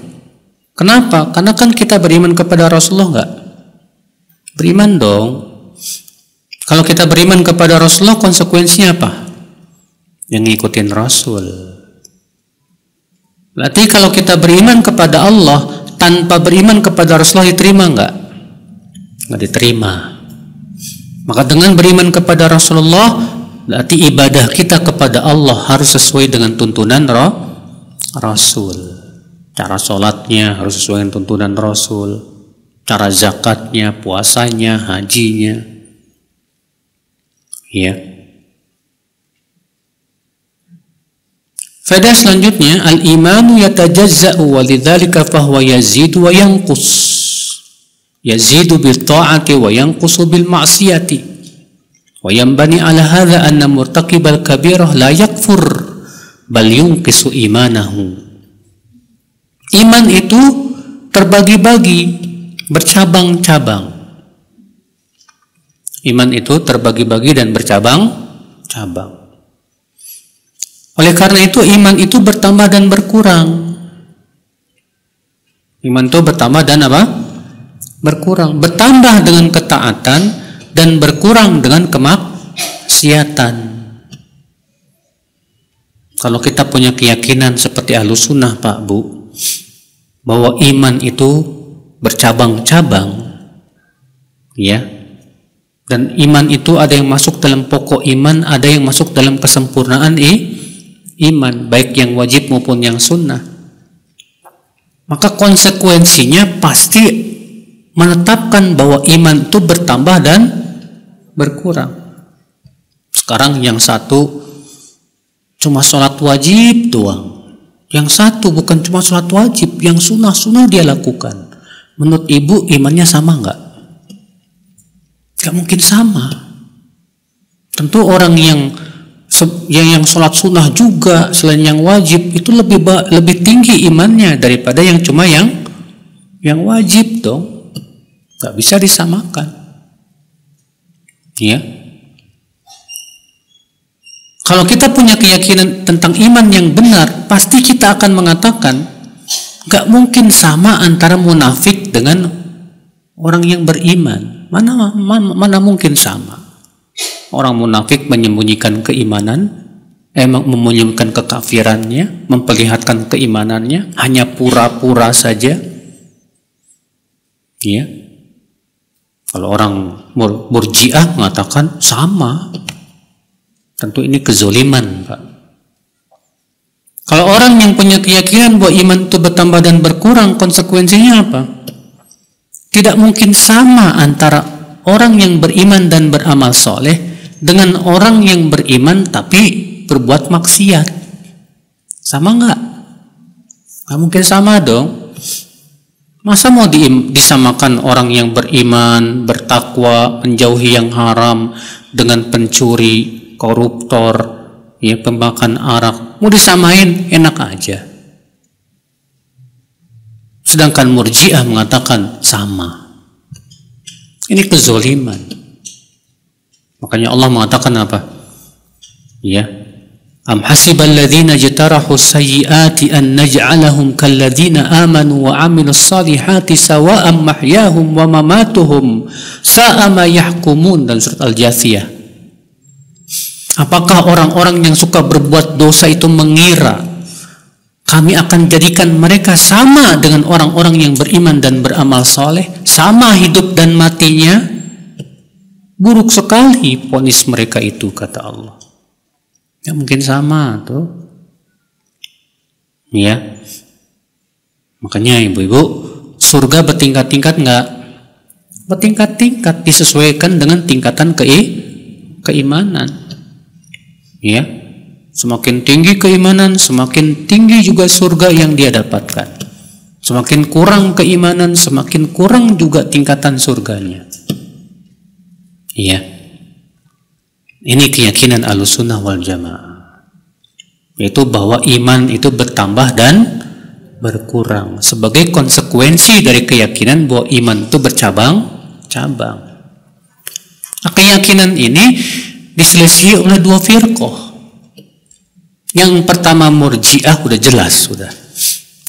Kenapa? Karena kan kita beriman kepada Rasulullah enggak? Beriman dong. Kalau kita beriman kepada Rasulullah, konsekuensinya apa? Yang ngikutin Rasul. Berarti kalau kita beriman kepada Allah tanpa beriman kepada Rasulullah, diterima enggak? Enggak diterima. Maka dengan beriman kepada Rasulullah, berarti ibadah kita kepada Allah harus sesuai dengan tuntunan Rasul. Cara sholatnya harus sesuai dengan tuntunan Rasul. Cara zakatnya, puasanya, hajinya. Ya. Faedah selanjutnya, al-imanu yatajazza'u walidzalika fahuwa yazidu wa yanqus. Yazidu bil ta'ati wa yanqusu bil ma'siyati. Wa yanbani ala hadza anna murtaqibal kabirah la yakfur bal yunqisu imanahu. Iman itu terbagi-bagi, bercabang-cabang. Iman itu terbagi-bagi dan bercabang-cabang. Oleh karena itu iman itu bertambah dan berkurang. Iman itu bertambah dan apa? Berkurang. Bertambah dengan ketaatan dan berkurang dengan kemaksiatan. Kalau kita punya keyakinan seperti Ahlussunnah Pak Bu, bahwa iman itu bercabang-cabang, ya, dan iman itu ada yang masuk dalam pokok iman, ada yang masuk dalam kesempurnaan iman, baik yang wajib maupun yang sunnah. maka konsekuensinya pasti menetapkan bahwa iman itu bertambah dan berkurang. Sekarang yang satu cuma sholat wajib doang, yang satu bukan cuma sholat wajib, yang sunnah-sunnah dia lakukan. Menurut ibu imannya sama nggak? Nggak mungkin sama. Tentu orang yang sholat sunnah juga selain yang wajib itu lebih tinggi imannya daripada yang cuma yang wajib dong. Nggak bisa disamakan. Ya. Kalau kita punya keyakinan tentang iman yang benar, pasti kita akan mengatakan nggak mungkin sama antara munafik dengan orang yang beriman. Mana mungkin sama? Orang munafik menyembunyikan keimanan, menyembunyikan kekafirannya, memperlihatkan keimanannya, hanya pura-pura saja. Ya. Kalau orang murji'ah mengatakan sama. Tentu ini kezoliman, Pak. Kalau orang yang punya keyakinan bahwa iman itu bertambah dan berkurang, konsekuensinya apa? Tidak mungkin sama antara orang yang beriman dan beramal soleh dengan orang yang beriman tapi berbuat maksiat. Sama nggak? Nggak mungkin sama dong. Masa mau disamakan orang yang beriman, bertakwa, menjauhi yang haram dengan pencuri, koruptor, ya, pemakan arak, mau disamain enak aja. Sedangkan murji'ah mengatakan sama. Ini kezoliman. Makanya Allah mengatakan apa? Ya, am hasibal ladzina jtarahu sayyiati an naj'alahum kal ladzina amanu wa 'amilus salihati sawa'an mahyahum wa mamatuhum sa'a ma yahkumun, dalam surat Al-Jathiyah. Apakah orang-orang yang suka berbuat dosa itu mengira kami akan jadikan mereka sama dengan orang-orang yang beriman dan beramal soleh, sama hidup dan matinya? Buruk sekali vonis mereka itu, kata Allah. Ya mungkin sama tuh. Ya. Makanya ibu-ibu, surga bertingkat-tingkat enggak? Bertingkat-tingkat, disesuaikan dengan tingkatan keimanan. Ya, semakin tinggi keimanan, semakin tinggi juga surga yang dia dapatkan. Semakin kurang keimanan, semakin kurang juga tingkatan surganya. Ya, ini keyakinan Ahlussunnah wal Jamaah, yaitu bahwa iman itu bertambah dan berkurang sebagai konsekuensi dari keyakinan bahwa iman itu bercabang-cabang. Nah, keyakinan ini diselisihi oleh dua firqah. Yang pertama murji'ah, udah jelas sudah.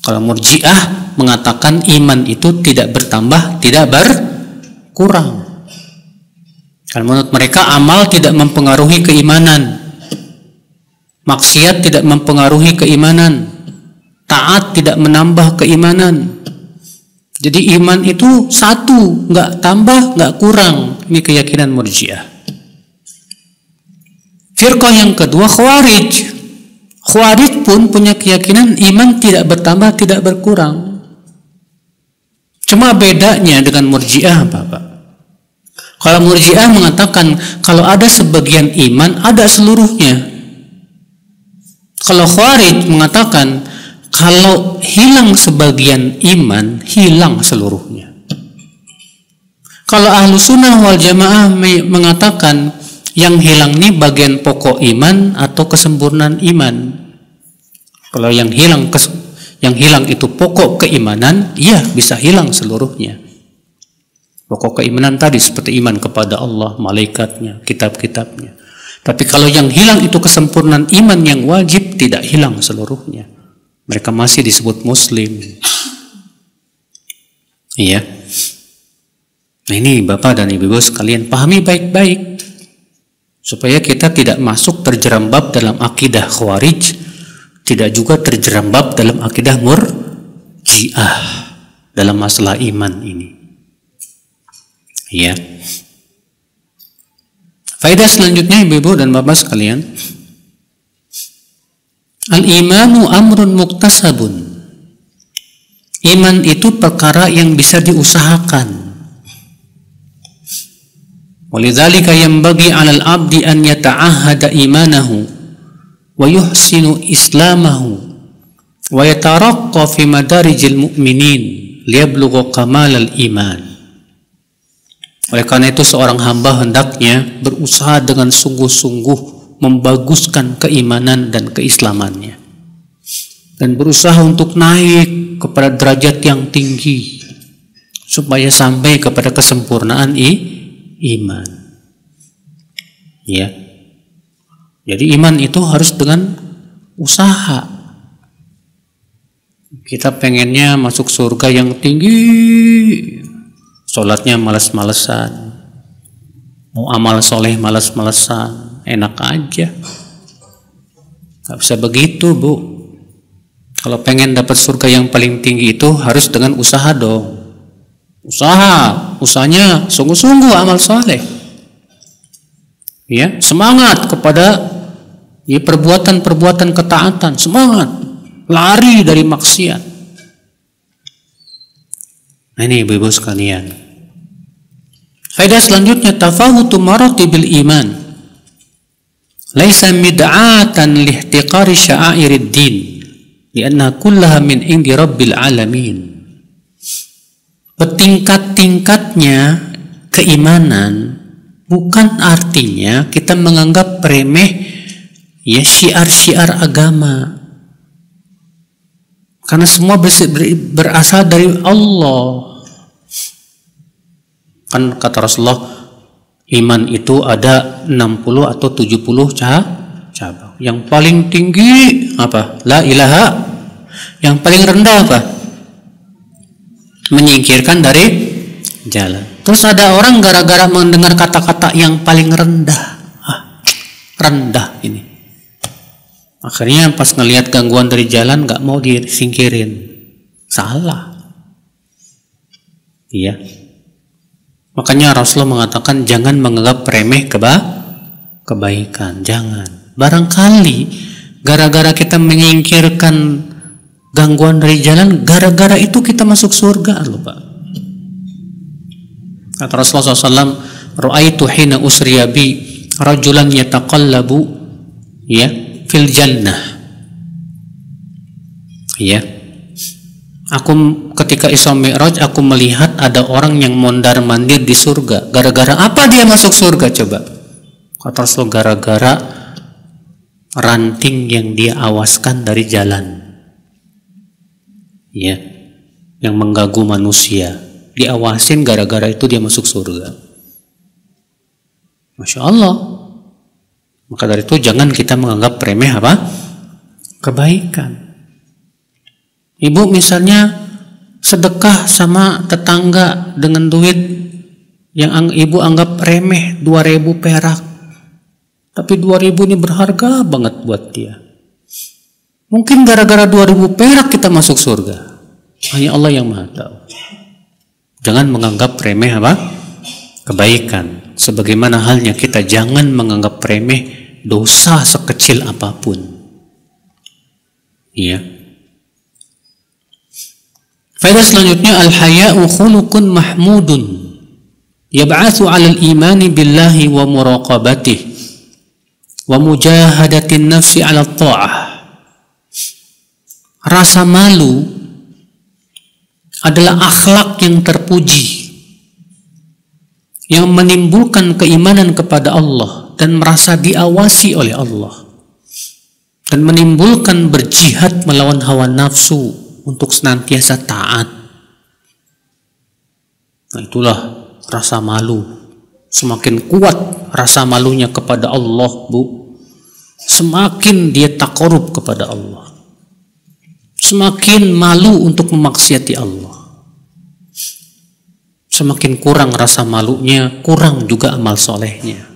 Kalau murji'ah mengatakan iman itu tidak bertambah, tidak berkurang. Karena menurut mereka amal tidak mempengaruhi keimanan, maksiat tidak mempengaruhi keimanan, taat tidak menambah keimanan. Jadi iman itu satu, nggak tambah, nggak kurang. Ini keyakinan murji'ah. Firqah yang kedua Khawarij. Khawarij pun punya keyakinan iman tidak bertambah, tidak berkurang. Cuma bedanya dengan murji'ah apa, Pak? Kalau murji'ah mengatakan kalau ada sebagian iman, ada seluruhnya. Kalau Khawarij mengatakan kalau hilang sebagian iman, hilang seluruhnya. Kalau Ahlussunnah wal Jamaah mengatakan yang hilang ini bagian pokok iman atau kesempurnaan iman. Kalau yang hilang itu pokok keimanan, iya bisa hilang seluruhnya. Pokok keimanan tadi seperti iman kepada Allah, malaikatnya, kitab-kitabnya. Tapi kalau yang hilang itu kesempurnaan iman yang wajib, tidak hilang seluruhnya. Mereka masih disebut muslim. Iya. Nah ini Bapak dan Ibu sekalian pahami baik-baik, supaya kita tidak masuk terjerembab dalam akidah Khawarij, tidak juga terjerembab dalam akidah murji'ah dalam masalah iman ini. Ya. Faedah selanjutnya Ibu dan Bapak sekalian, al-imanu amrun muktasabun Iman itu perkara yang bisa diusahakan. Walidzalika yanbaghi 'alal 'abdi an yata'ahhada imanahu wa yuhsinu islamahu wa yataraqqa fi madarijil mu'minin liyablugha kamalal iman. Oleh karena itu seorang hamba hendaknya berusaha dengan sungguh-sungguh membaguskan keimanan dan keislamannya, dan berusaha untuk naik kepada derajat yang tinggi supaya sampai kepada kesempurnaan iman. Ya. Jadi iman itu harus dengan usaha. Kita pengennya masuk surga yang tinggi, sholatnya malas-malesan, mau amal soleh malas-malesan, enak aja. Gak bisa begitu, Bu. Kalau pengen dapat surga yang paling tinggi itu harus dengan usaha dong. Usahanya sungguh-sungguh amal soleh. Ya, semangat kepada perbuatan-perbuatan ketaatan, semangat, lari dari maksiat. Nah, ini ibu-ibu sekalian. Faedah selanjutnya, tafawutu maratibil iman laisa mid'atan lihtiqari sya'airid din lianna kullaha min indi rabbil alamin. Bertingkat-tingkatnya keimanan bukan artinya kita menganggap remeh ya syiar-syiar agama, karena semua berasal dari Allah. Kan kata Rasulullah, iman itu ada 60 atau 70 cabang. Yang paling tinggi apa? La ilaha. Yang paling rendah apa? Menyingkirkan dari jalan. Terus ada orang gara-gara mendengar kata-kata yang paling rendah, rendah ini, akhirnya pas ngelihat gangguan dari jalan gak mau disingkirin. Salah. Iya. Makanya Rasulullah mengatakan jangan menganggap remeh kebaikan. Jangan. Barangkali gara-gara kita menyingkirkan gangguan dari jalan, gara-gara itu kita masuk surga loh, Pak. Kata Rasulullah SAW, ra'aitu hina usriya bi rajulan yataqallabu ya fil jannah. Ya. Aku ketika Isra Mi'raj aku melihat ada orang yang mondar-mandir di surga. Gara-gara apa dia masuk surga coba? Kata Rasulullah, gara-gara ranting yang dia awaskan dari jalan. Ya. Yang mengganggu manusia. Diawasin, gara-gara itu dia masuk surga. Masya Allah. Maka dari itu jangan kita menganggap remeh apa? Kebaikan. Ibu misalnya sedekah sama tetangga dengan duit yang ibu anggap remeh, 2.000 perak. Tapi 2.000 ini berharga banget buat dia. Mungkin gara-gara 2.000 perak kita masuk surga. Hanya Allah yang Maha tahu. Jangan menganggap remeh apa? Kebaikan. Sebagaimana halnya kita jangan menganggap remeh dosa sekecil apapun. Iya. Faedah selanjutnya, al-haya'u khuluqun mahmudun yab'atsu 'alal imani billahi wa muraqabatih wa mujahadatin nafsi 'ala ta'ah. Rasa malu adalah akhlak yang terpuji yang menimbulkan keimanan kepada Allah dan merasa diawasi oleh Allah, dan menimbulkan berjihad melawan hawa nafsu untuk senantiasa taat. Nah, itulah rasa malu. Semakin kuat rasa malunya kepada Allah, Bu, semakin dia takarub kepada Allah, semakin malu untuk memaksiati Allah. Semakin kurang rasa malunya, kurang juga amal solehnya.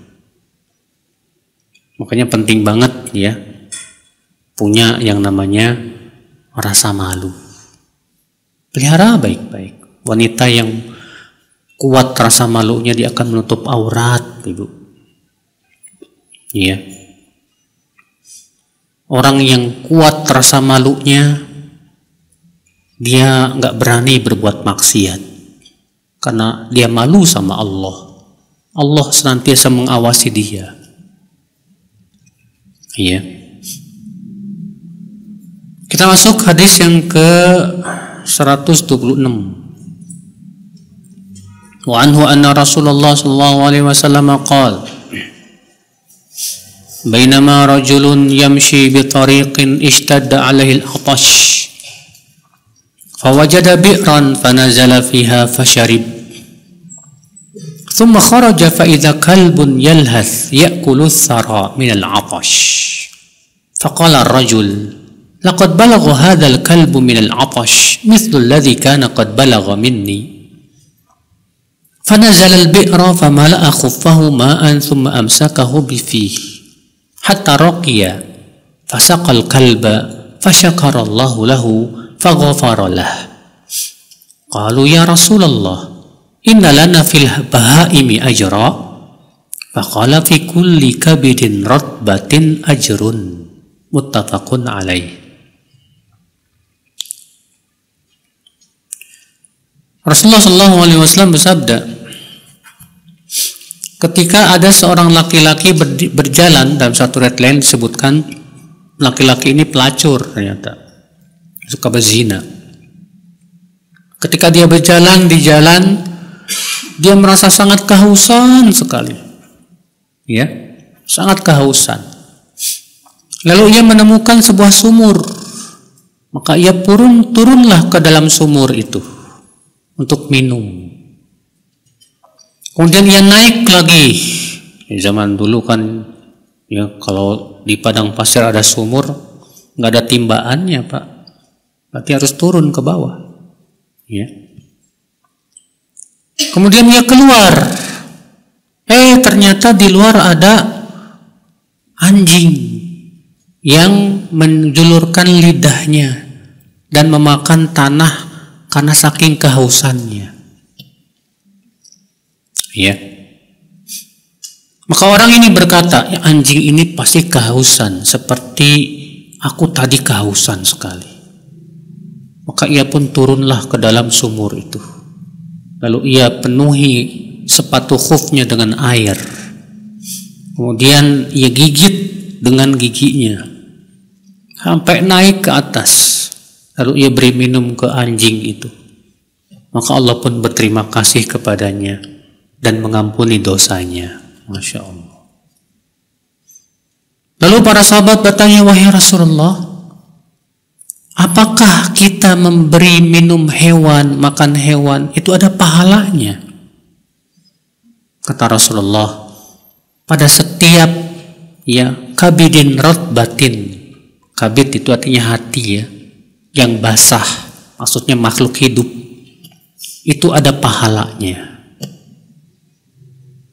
Makanya penting banget ya punya yang namanya rasa malu. Pelihara baik-baik. Wanita yang kuat rasa malunya, dia akan menutup aurat, Ibu. Iya. Orang yang kuat rasa malunya, dia nggak berani berbuat maksiat karena dia malu sama Allah. Allah senantiasa mengawasi dia. Iya. Kita masuk hadis yang ke 126. Wa anhu anna Rasulullah sallallahu alaihi wasallam qala bainama rajulun yamshi bi tariqin ishtadda alaihi al-'atash fawajada bi'ran fanazala fiha fasharib thumma kharaja fa idza kalbun yalhath ya'kulu ath-thara min al-'atash faqala ar-rajul laqad balagha hadha al-kalbu min al-'atash mithlu alladhi kana qad balagha minni فنزل البئر فملأ خفه ماء ثم أمسكه بفيه حتى رقي فسقى الكلب فشكر الله له فغفر له قالوا يا رسول الله إن لنا في البهائم أجرا فقال في كل كبد رطبة أجر متفق عليه. Rasulullah SAW bersabda, ketika ada seorang laki-laki berjalan, dalam satu riwayat lain disebutkan laki-laki ini pelacur, ternyata suka berzina. Ketika dia berjalan di jalan, dia merasa sangat kehausan sekali, ya, sangat kehausan. Lalu ia menemukan sebuah sumur, maka ia turunlah ke dalam sumur itu untuk minum. Kemudian ia naik lagi. Di zaman dulu kan, ya, kalau di padang pasir ada sumur, nggak ada timbaannya, Pak. Berarti harus turun ke bawah. Ya. Kemudian ia keluar. Ternyata di luar ada anjing yang menjulurkan lidahnya dan memakan tanah karena saking kehausannya. Ya. Maka orang ini berkata, ya, anjing ini pasti kehausan seperti aku tadi kehausan sekali. Maka ia pun turunlah ke dalam sumur itu. Lalu ia penuhi sepatu khufnya dengan air. Kemudian ia gigit dengan giginya sampai naik ke atas. Lalu ia beri minum ke anjing itu. Maka Allah pun berterima kasih kepadanya dan mengampuni dosanya. Masya Allah. Lalu para sahabat bertanya, wahai Rasulullah, apakah kita memberi minum hewan, makan hewan, itu ada pahalanya? Kata Rasulullah, pada setiap, ya, kabidin rotbatin, kabid itu artinya hati, ya, yang basah, maksudnya makhluk hidup, itu ada pahalanya.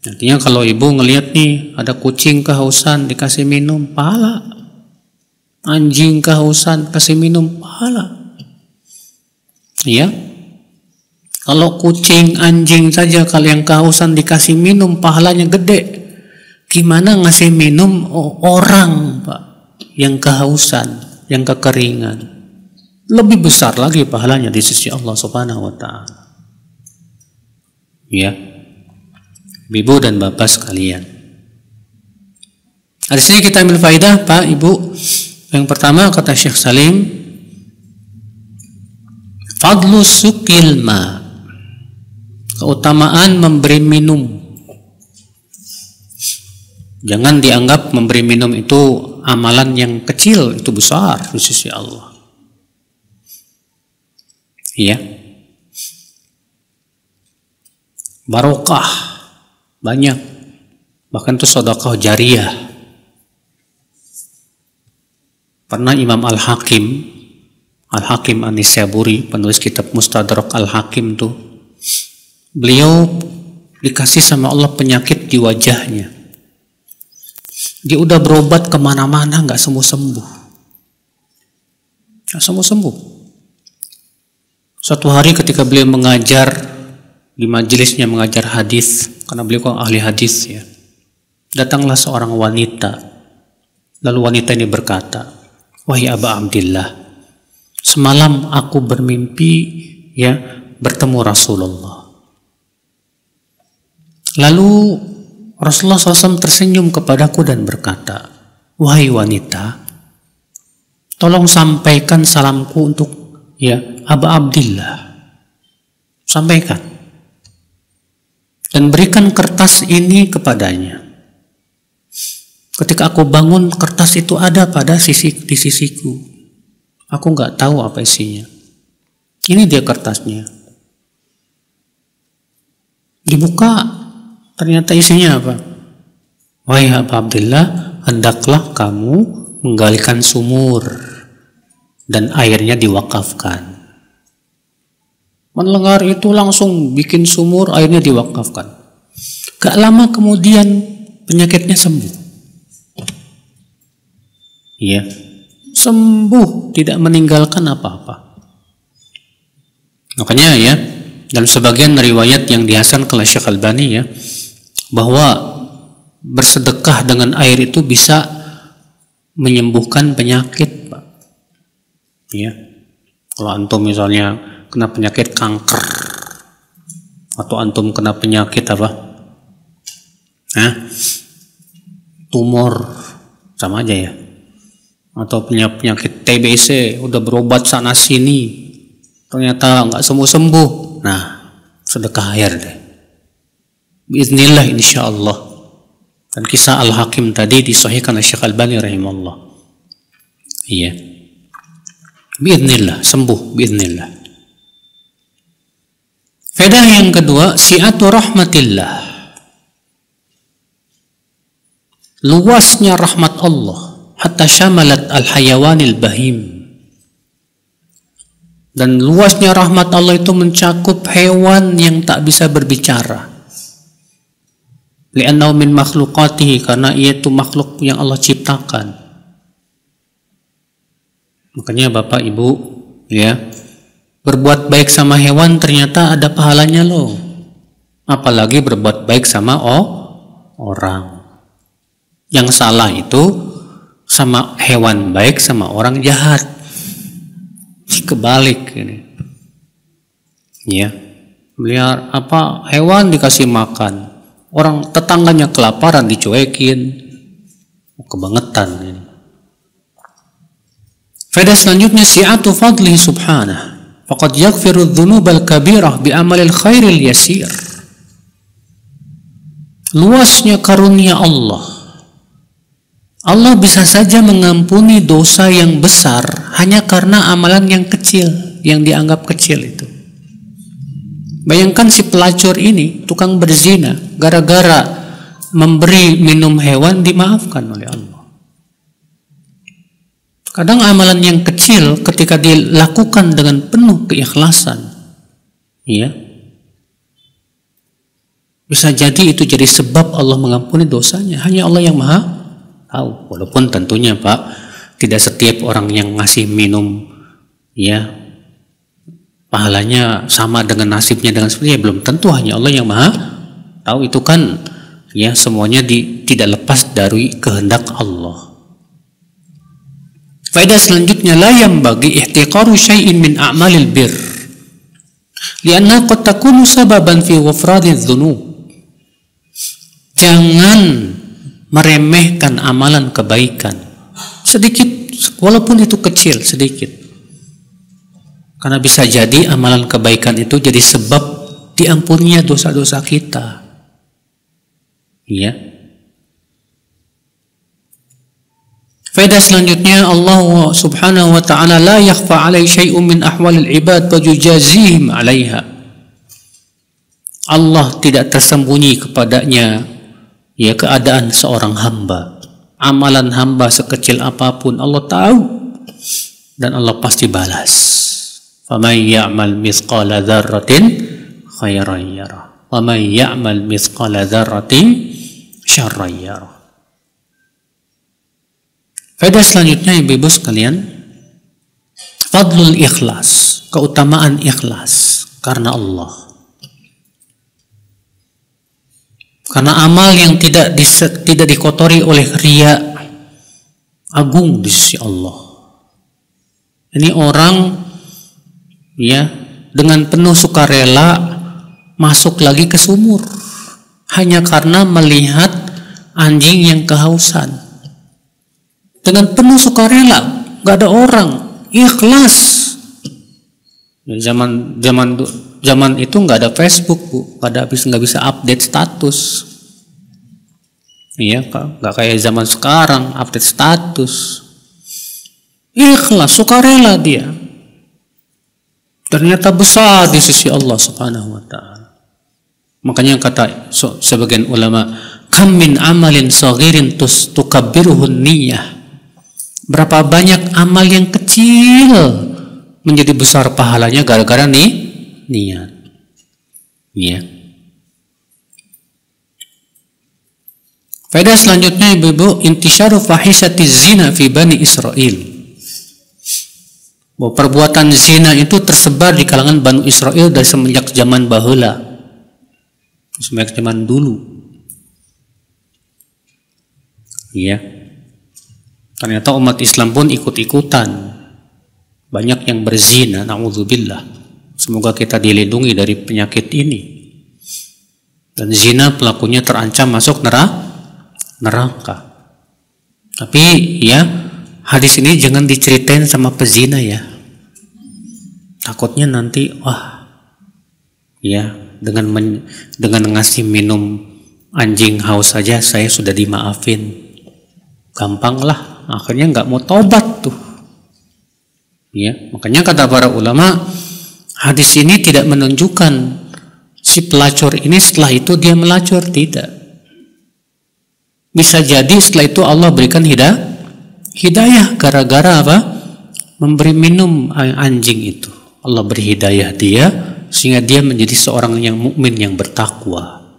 Artinya kalau ibu ngelihat nih ada kucing kehausan dikasih minum, pahala. Anjing kehausan kasih minum, pahala. Ya. Kalau kucing, anjing saja kalau yang kehausan dikasih minum pahalanya gede. Gimana ngasih minum orang, Pak, yang kehausan, yang kekeringan? Lebih besar lagi pahalanya di sisi Allah Subhanahu wa taala. Ya. Ibu dan Bapak sekalian. Di sini kita ambil faedah, Pak, Ibu. Yang pertama kata Syekh Salim, fadlu sukil ma, keutamaan memberi minum. Jangan dianggap memberi minum itu amalan yang kecil, itu besar di sisi Allah. Iya. Barokah banyak, bahkan itu sedekah jariyah. Pernah Imam Al-Hakim An-Nisaburi, penulis kitab Mustadrak Al-Hakim tuh, beliau dikasih sama Allah penyakit di wajahnya. Dia udah berobat kemana-mana, nggak sembuh-sembuh. Nggak sembuh-sembuh. Suatu hari ketika beliau mengajar di majelisnya, mengajar hadis, karena beliau kan ahli hadis, ya, datanglah seorang wanita. Lalu wanita ini berkata, wahai Aba Abdillah, semalam aku bermimpi ya bertemu Rasulullah. Lalu Rasulullah SAW tersenyum kepadaku dan berkata, wahai wanita, tolong sampaikan salamku untuk ya Aba Abdillah. Sampaikan. Dan berikan kertas ini kepadanya. Ketika aku bangun, kertas itu ada di sisiku. Aku nggak tahu apa isinya. Ini dia kertasnya. Dibuka, ternyata isinya apa? Wahai Aba Abdillah, hendaklah kamu menggalikan sumur dan airnya diwakafkan. Mendengar itu langsung bikin sumur, airnya diwakafkan. Gak lama kemudian penyakitnya sembuh. Iya, sembuh, tidak meninggalkan apa-apa. Makanya ya, dalam sebagian riwayat yang dihasankan oleh Syekh Albani ya, bahwa bersedekah dengan air itu bisa menyembuhkan penyakit, Pak. Ya. Kalau antum misalnya kena penyakit kanker, atau antum kena penyakit apa? Tumor, sama aja ya. Atau penyakit TBC, udah berobat sana sini, ternyata nggak sembuh-sembuh. Nah, sedekah air deh. Biiznillah insyaallah. Dan kisah Al-Hakim tadi disahihkan oleh Syekh Albani rahimahullah. Iya. Biiznillah, sembuh biiznillah. Faedah yang kedua, si'atu rahmatillah. Luasnya rahmat Allah hatta syamalat al-hayawanil bahim. Dan luasnya rahmat Allah itu mencakup hewan yang tak bisa berbicara. Li'annahu min makhluqatihi, karena ia itu makhluk yang Allah ciptakan. Makanya Bapak Ibu ya, berbuat baik sama hewan ternyata ada pahalanya loh. Apalagi berbuat baik sama orang. Yang salah itu sama hewan baik sama orang jahat. Kebalik ini. Ya. Lihat hewan dikasih makan. Orang tetangganya kelaparan dicuekin. Kebangetan ini. Faedah selanjutnya si'atu fadlihi subhanahu. Faqad yaghfiru dzunubal kabirah bi amalil khairil yasir. Luasnya karunia Allah. Allah bisa saja mengampuni dosa yang besar hanya karena amalan yang kecil, yang dianggap kecil itu. Bayangkan si pelacur ini, tukang berzina, gara-gara memberi minum hewan dimaafkan oleh Allah. Kadang amalan yang kecil ketika dilakukan dengan penuh keikhlasan, ya, bisa jadi itu jadi sebab Allah mengampuni dosanya. Hanya Allah yang maha tahu. Walaupun tentunya Pak, tidak setiap orang yang ngasih minum, ya, pahalanya sama dengan nasibnya dengan seperti belum tentu. Hanya Allah yang maha tahu. Itu kan, ya, semuanya tidak lepas dari kehendak Allah. Faedah selanjutnya, la yanbaghi ihtiqaru syai'in min a'malil bir li'anna qad takunu sababan fi ghufraniz dzunub. Jangan meremehkan amalan kebaikan sedikit, walaupun itu kecil sedikit, karena bisa jadi amalan kebaikan itu jadi sebab diampuninya dosa-dosa kita. Ya. Faedah selanjutnya, Allah subhanahu wa ta'ala la yakhfa alaihi syai'un min ahwalil ibad wa yujazihim 'alaiha. Allah tidak tersembunyi kepadanya, ya, keadaan seorang hamba. Amalan hamba sekecil apapun Allah tahu dan Allah pasti balas. Faman ya'mal mithqala dzarratin khairan yarah wa man ya'mal mithqala dzarratin syarran yarah. Faedah selanjutnya Ibu-ibu sekalian, fadlul ikhlas, keutamaan ikhlas karena Allah. Karena amal yang tidak dikotori oleh riya agung di sisi Allah. Ini orang ya, dengan penuh sukarela masuk lagi ke sumur hanya karena melihat anjing yang kehausan. Dengan penuh sukarela, nggak ada orang, ikhlas. Ya, zaman itu nggak ada Facebook, Bu, nggak bisa update status. Iya, nggak kayak zaman sekarang update status. Ikhlas, sukarela dia. Ternyata besar di sisi Allah Subhanahu wa ta'ala. Makanya kata sebagian ulama, kam min amalin saghirin tukabbiruhun niyyah. Berapa banyak amal yang kecil menjadi besar pahalanya gara-gara niat. Ya. Faedah selanjutnya, Ibu, intisyaru fahisyati zina fi Bani Israel. Bahwa perbuatan zina itu tersebar di kalangan Bani Israel dari semenjak zaman bahula, semenjak zaman dulu. Iya. Ternyata umat Islam pun ikut-ikutan. Banyak yang berzina, na'udzubillah. Semoga kita dilindungi dari penyakit ini. Dan zina pelakunya terancam masuk neraka. Tapi ya, hadis ini jangan diceritain sama pezina ya. Takutnya nanti ya, dengan ngasih minum anjing haus saja saya sudah dimaafin. Gampang lah, akhirnya nggak mau tobat tuh. Ya, makanya kata para ulama, hadis ini tidak menunjukkan si pelacur ini setelah itu dia melacur, tidak. Bisa jadi setelah itu Allah berikan hidayah gara-gara apa? Memberi minum anjing itu. Allah beri hidayah dia sehingga dia menjadi seorang yang mukmin yang bertakwa.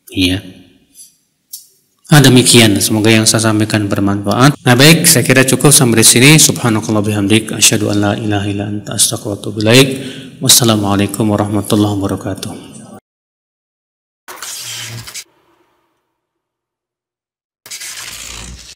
Iya. Demikian, semoga yang saya sampaikan bermanfaat. Nah, baik, saya kira cukup sampai di sini. Subhanakallah bihamdik, asyhadu an la ilaha illa anta, astaghfiruka wa atubu ilaik. Wassalamualaikum warahmatullahi wabarakatuh.